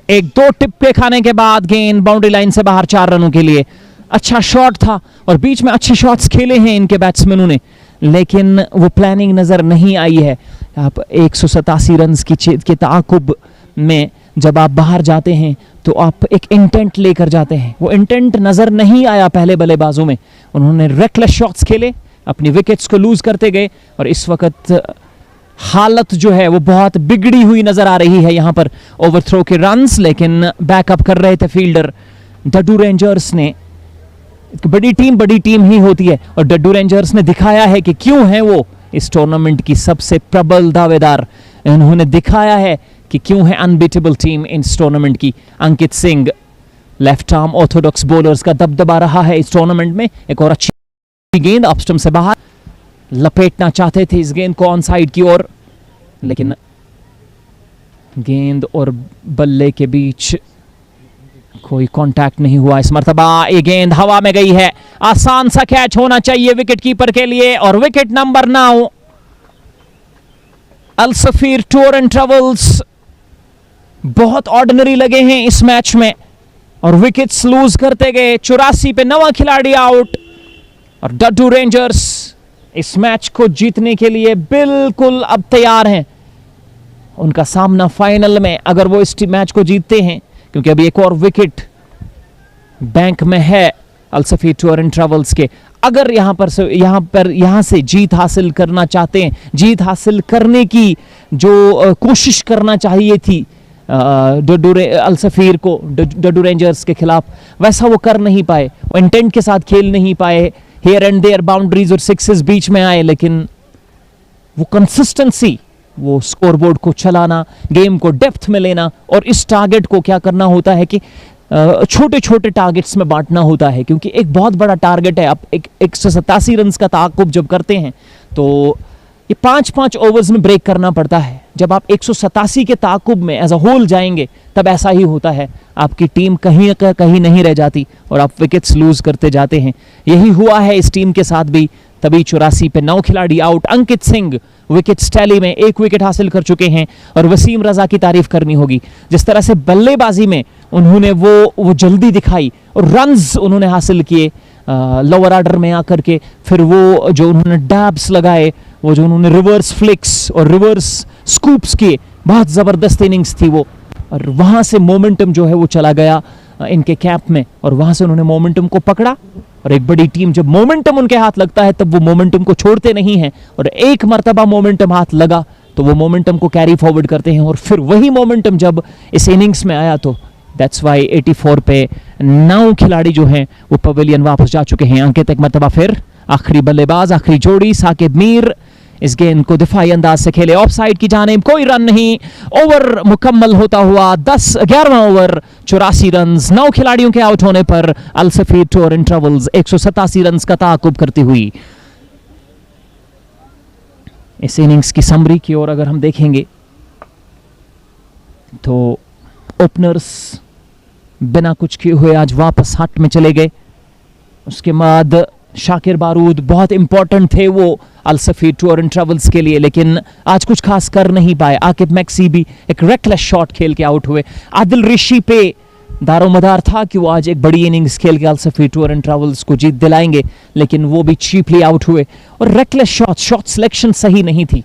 एक दो टिप्पे खाने के बाद गेंद बाउंड्री लाइन से बाहर 4 रनों के लिए। अच्छा शॉट था और बीच में अच्छे शॉट्स खेले हैं इनके बैट्समैनों ने, लेकिन वो प्लानिंग नज़र नहीं आई है। आप 187 रन के ताक़ुब में जब आप बाहर जाते हैं तो आप एक इंटेंट लेकर जाते हैं, वो इंटेंट नज़र नहीं आया पहले बल्लेबाजों में। उन्होंने रेकलेस शॉट्स खेले, अपनी विकेट्स को लूज करते गए और इस वक्त हालत जो है वो बहुत बिगड़ी हुई नज़र आ रही है यहाँ पर। ओवरथ्रो के रन्स, लेकिन बैकअप कर रहे थे फील्डर। डडू रेंजर्स ने, बड़ी टीम ही होती है और डडू रेंजर्स ने दिखाया है कि क्यों है वो इस टूर्नामेंट की सबसे प्रबल दावेदार। इन्होंने दिखाया है कि क्यों है अनबीटेबल टीम इस टूर्नामेंट की। Ankit Singh left arm orthodox bowlers का दबदबा रहा है इस टूर्नामेंट में। एक और अच्छी गेंद ऑफ स्टंप से बाहर, लपेटना चाहते थे इस गेंद को ऑन साइड की ओर, लेकिन गेंद और बल्ले के बीच कोई कांटेक्ट नहीं हुआ। इस मर्तबा ये गेंद हवा में गई है, आसान सा कैच होना चाहिए विकेट कीपर के लिए और wicket number 9। Al Safir tour and travels बहुत ऑर्डिनरी लगे हैं इस मैच में और विकेट्स लूज करते गए। 84 पे 9वां खिलाड़ी आउट और डडू रेंजर्स इस मैच को जीतने के लिए बिल्कुल अब तैयार हैं। उनका सामना फाइनल में, अगर वो इस मैच को जीतते हैं, क्योंकि अभी एक और विकेट बैंक में है अल-सफीर टूर एंड ट्रेवल्स के, अगर यहां से जीत हासिल करना चाहते हैं, जीत हासिल करने की जो कोशिश करना चाहिए थी अल-सफीर को डडू रेंजर्स के खिलाफ, वैसा वो कर नहीं पाए। वो इंटेंट के साथ खेल नहीं पाए। हियर एंड देयर बाउंड्रीज और सिक्सेस बीच में आए, लेकिन वो कंसिस्टेंसी, वो स्कोरबोर्ड को चलाना, गेम को डेप्थ में लेना और इस टारगेट को क्या करना होता है कि छोटे छोटे टारगेट्स में बांटना होता है, क्योंकि एक बहुत बड़ा टारगेट है। आप 187 रन का ताक़ुब जब करते हैं तो ये 5-5 ओवर्स में ब्रेक करना पड़ता है। जब आप 187 के ताक़ुब में एज अ होल जाएंगे तब ऐसा ही होता है, आपकी टीम कहीं कहीं नहीं रह जाती और आप विकेट्स लूज करते जाते हैं। यही हुआ है इस टीम के साथ भी। तभी 84 पे 9 खिलाड़ी out. Ankit Singh wicket tally में 1 विकेट हासिल कर चुके हैं और वसीम रजा की तारीफ करनी होगी, जिस तरह से बल्लेबाजी में उन्होंने वो जल्दी दिखाई और रन्स उन्होंने हासिल किए लोअर ऑर्डर में आकर के। फिर वो जो उन्होंने डैब्स लगाए, वो जो उन्होंने रिवर्स फ्लिक्स और रिवर्स स्कूप्स किए, बहुत ज़बरदस्त इनिंग्स थी वो। और वहाँ से मोमेंटम जो है वो चला गया इनके कैंप में और वहाँ से उन्होंने मोमेंटम को पकड़ा। और एक बड़ी टीम जब मोमेंटम उनके हाथ लगता है तब वो मोमेंटम को छोड़ते नहीं हैं, और एक मर्तबा मोमेंटम हाथ लगा तो वो मोमेंटम को कैरी फॉरवर्ड करते हैं। और फिर वही मोमेंटम जब इस इनिंग्स में आया तो दैट्स वाई 84 पे 9 खिलाड़ी जो हैं वो पवेलियन वापस जा चुके हैं। अंकित एक मर्तबा फिर आखिरी बल्लेबाज, आखिरी जोड़ी साकिब मीर इस गेंद को दिफाई अंदाज से खेले, ऑफ साइड की जानिब, कोई रन नहीं। ओवर मुकम्मल होता हुआ 11वां ओवर, 84 रन 9 खिलाड़ियों के आउट होने पर अल-सफीर टूर एंड ट्रेवल्स 187 रन का ताक़ुब करती हुई। इस इनिंग्स की समरी की ओर अगर हम देखेंगे तो ओपनर्स बिना कुछ किए हुए आज वापस हट में चले गए। उसके बाद शाकिर बारूद बहुत इंपॉर्टेंट थे वो अल-सफीर टूर एंड ट्रेवल्स के लिए, लेकिन आज कुछ खास कर नहीं पाए। आकिब मैक्सी भी एक रेकलेस शॉट खेल के आउट हुए। आदिल ऋषि पे दारोमदार था कि वो आज एक बड़ी इनिंग्स खेल के अल-सफीर टूर एंड ट्रेवल्स को जीत दिलाएंगे, लेकिन वो भी चीपली आउट हुए। और रेकलेस शॉट सिलेक्शन सही नहीं थी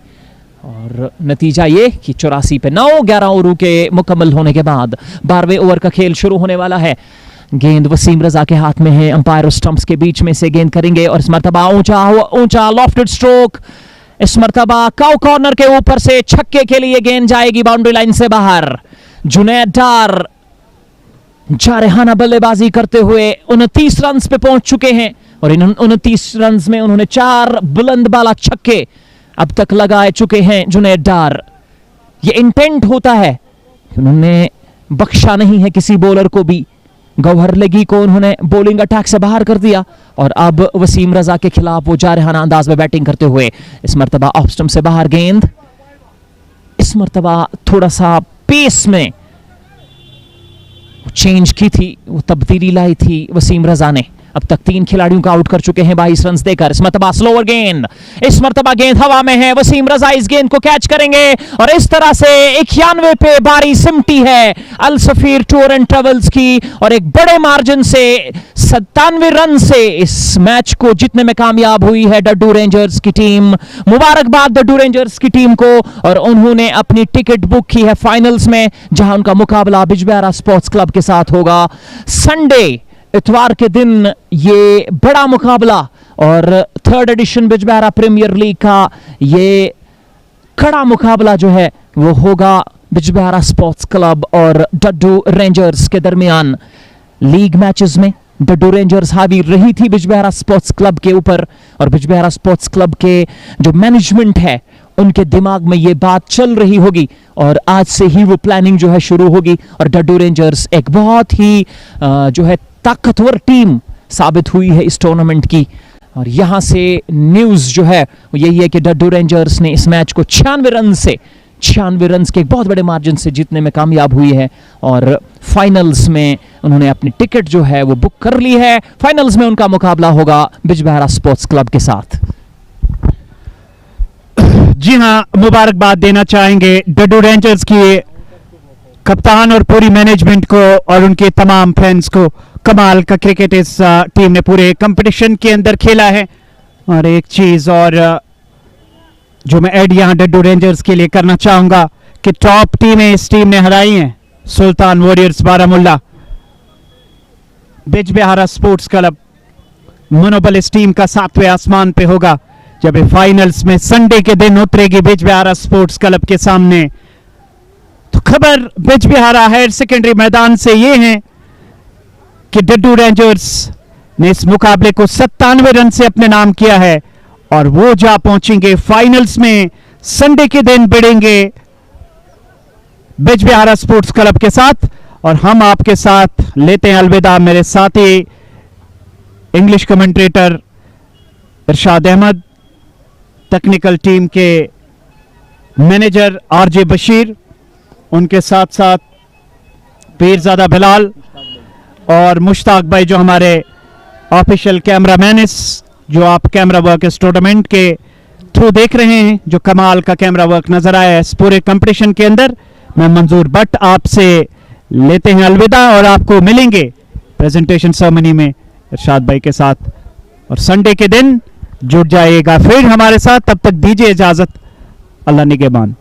और नतीजा ये कि 84 पे 9, 11 ओवरों के मुकम्मल होने के बाद 12वें ओवर का खेल शुरू होने वाला है। गेंद वसीम रजा के हाथ में है, अंपायर और स्टंप्स के बीच में से गेंद करेंगे और इस मर्तबा ऊंचा लॉफ्टेड स्ट्रोक। इस मर्तबा काउ कॉर्नर के ऊपर से छक्के के लिए गेंद जाएगी बाउंड्री लाइन से बाहर। जुनैद डार जारहाना बल्लेबाजी करते हुए 29 रन पे पहुंच चुके हैं और इन 29 रन में उन्होंने 4 बुलंद बाला छक्के अब तक लगाए चुके हैं जुनैद डार। ये इंटेंट होता है, उन्होंने बख्शा नहीं है किसी बॉलर को भी। गौहर लगी को उन्होंने बॉलिंग अटैक से बाहर कर दिया और अब वसीम रजा के खिलाफ वो जारहाना अंदाज में बैटिंग करते हुए। इस मर्तबा ऑफ स्टंप से बाहर गेंद, इस मर्तबा थोड़ा सा पेस में चेंज की थी, वो तब्दीली लाई थी वसीम रजा ने। अब तक 3 खिलाड़ियों को आउट कर चुके हैं 22 रन देकर। इस मरतबा स्लोवर गेंद, इस मरतबा गेंद हवा में है, वसीम रजा इस गेंद को कैच करेंगे और इस तरह से 91 पे बारी सिमटी है अल-सफीर टूर एंड ट्रेवल्स की और एक बड़े मार्जिन से 97 रन से इस मैच को जीतने में कामयाब हुई है डड्डू रेंजर्स की टीम। मुबारकबाद डड्डू रेंजर्स की टीम को, और उन्होंने अपनी टिकट बुक की है फाइनल्स में, जहां उनका मुकाबला बिजबिहारा स्पोर्ट्स क्लब के साथ होगा संडे, इतवार के दिन ये बड़ा मुकाबला और 3rd addition Bijbehara premiere league का ये कड़ा मुकाबला जो है वो होगा बिजबिहारा स्पोर्ट्स क्लब और डड्डू रेंजर्स के दरमियान। लीग मैचेस में डड्डू रेंजर्स हावी रही थी बिजबिहारा स्पोर्ट्स क्लब के ऊपर, और बिजबिहारा स्पोर्ट्स क्लब के जो मैनेजमेंट है उनके दिमाग में ये बात चल रही होगी और आज से ही वो प्लानिंग जो है शुरू होगी। और डड्डू रेंजर्स एक बहुत ही जो है ताकतवर टीम साबित हुई है इस टूर्नामेंट की, और यहां से न्यूज़ जो है वो यही है कि डड्डू रेंजर्स ने इस मैच को 96 रन के एक बहुत बड़े मार्जिन से जीतने में कामयाब हुई है और फाइनल्स में उन्होंने अपनी टिकट जो है वो बुक कर ली है। फाइनल्स में उनका मुकाबला होगा बिजबिहारा स्पोर्ट्स क्लब के साथ।
जी हां, मुबारकबाद देना चाहेंगे डड्डू रेंजर्स की कप्तान और पूरी मैनेजमेंट को और उनके तमाम फैंस को। कमाल का क्रिकेट इस टीम ने पूरे कंपटीशन के अंदर खेला है। और एक चीज और जो मैं ऐड यहां डड्डू रेंजर्स के लिए करना चाहूंगा कि टॉप टीमें इस टीम ने हराई हैं। सुल्तान warriors Baramulla, Bijbehara sports club, मनोबल इस टीम का 7वें आसमान पे होगा जब ये फाइनल्स में संडे के दिन उतरेगी बिजबिहारा स्पोर्ट्स क्लब के सामने। तो खबर बिजबिहारा हायर सेकेंडरी मैदान से ये है कि डड्डू रेंजर्स ने इस मुकाबले को 97 रन से अपने नाम किया है और वो जा पहुंचेंगे फाइनल्स में। संडे के दिन भिड़ेंगे बिजबिहारा स्पोर्ट्स क्लब के साथ और हम आपके साथ लेते हैं अलविदा। मेरे साथी इंग्लिश कमेंटेटर इरशाद अहमद, टेक्निकल टीम के मैनेजर आरजे बशीर, उनके साथ साथ पीरजादा बिलाल और मुश्ताक भाई जो हमारे ऑफिशियल कैमरामैन जो आप कैमरा वर्क इस टूर्नामेंट के थ्रू देख रहे हैं, जो कमाल का कैमरा वर्क नजर आया है इस पूरे कंपटीशन के अंदर। मैं मंजूर भट्ट आपसे लेते हैं अलविदा और आपको मिलेंगे प्रेजेंटेशन सेरेमनी में इरशाद भाई के साथ। और संडे के दिन जुड़ जाइएगा फिर हमारे साथ, तब तक दीजिए इजाजत। अल्लाह निगहबान।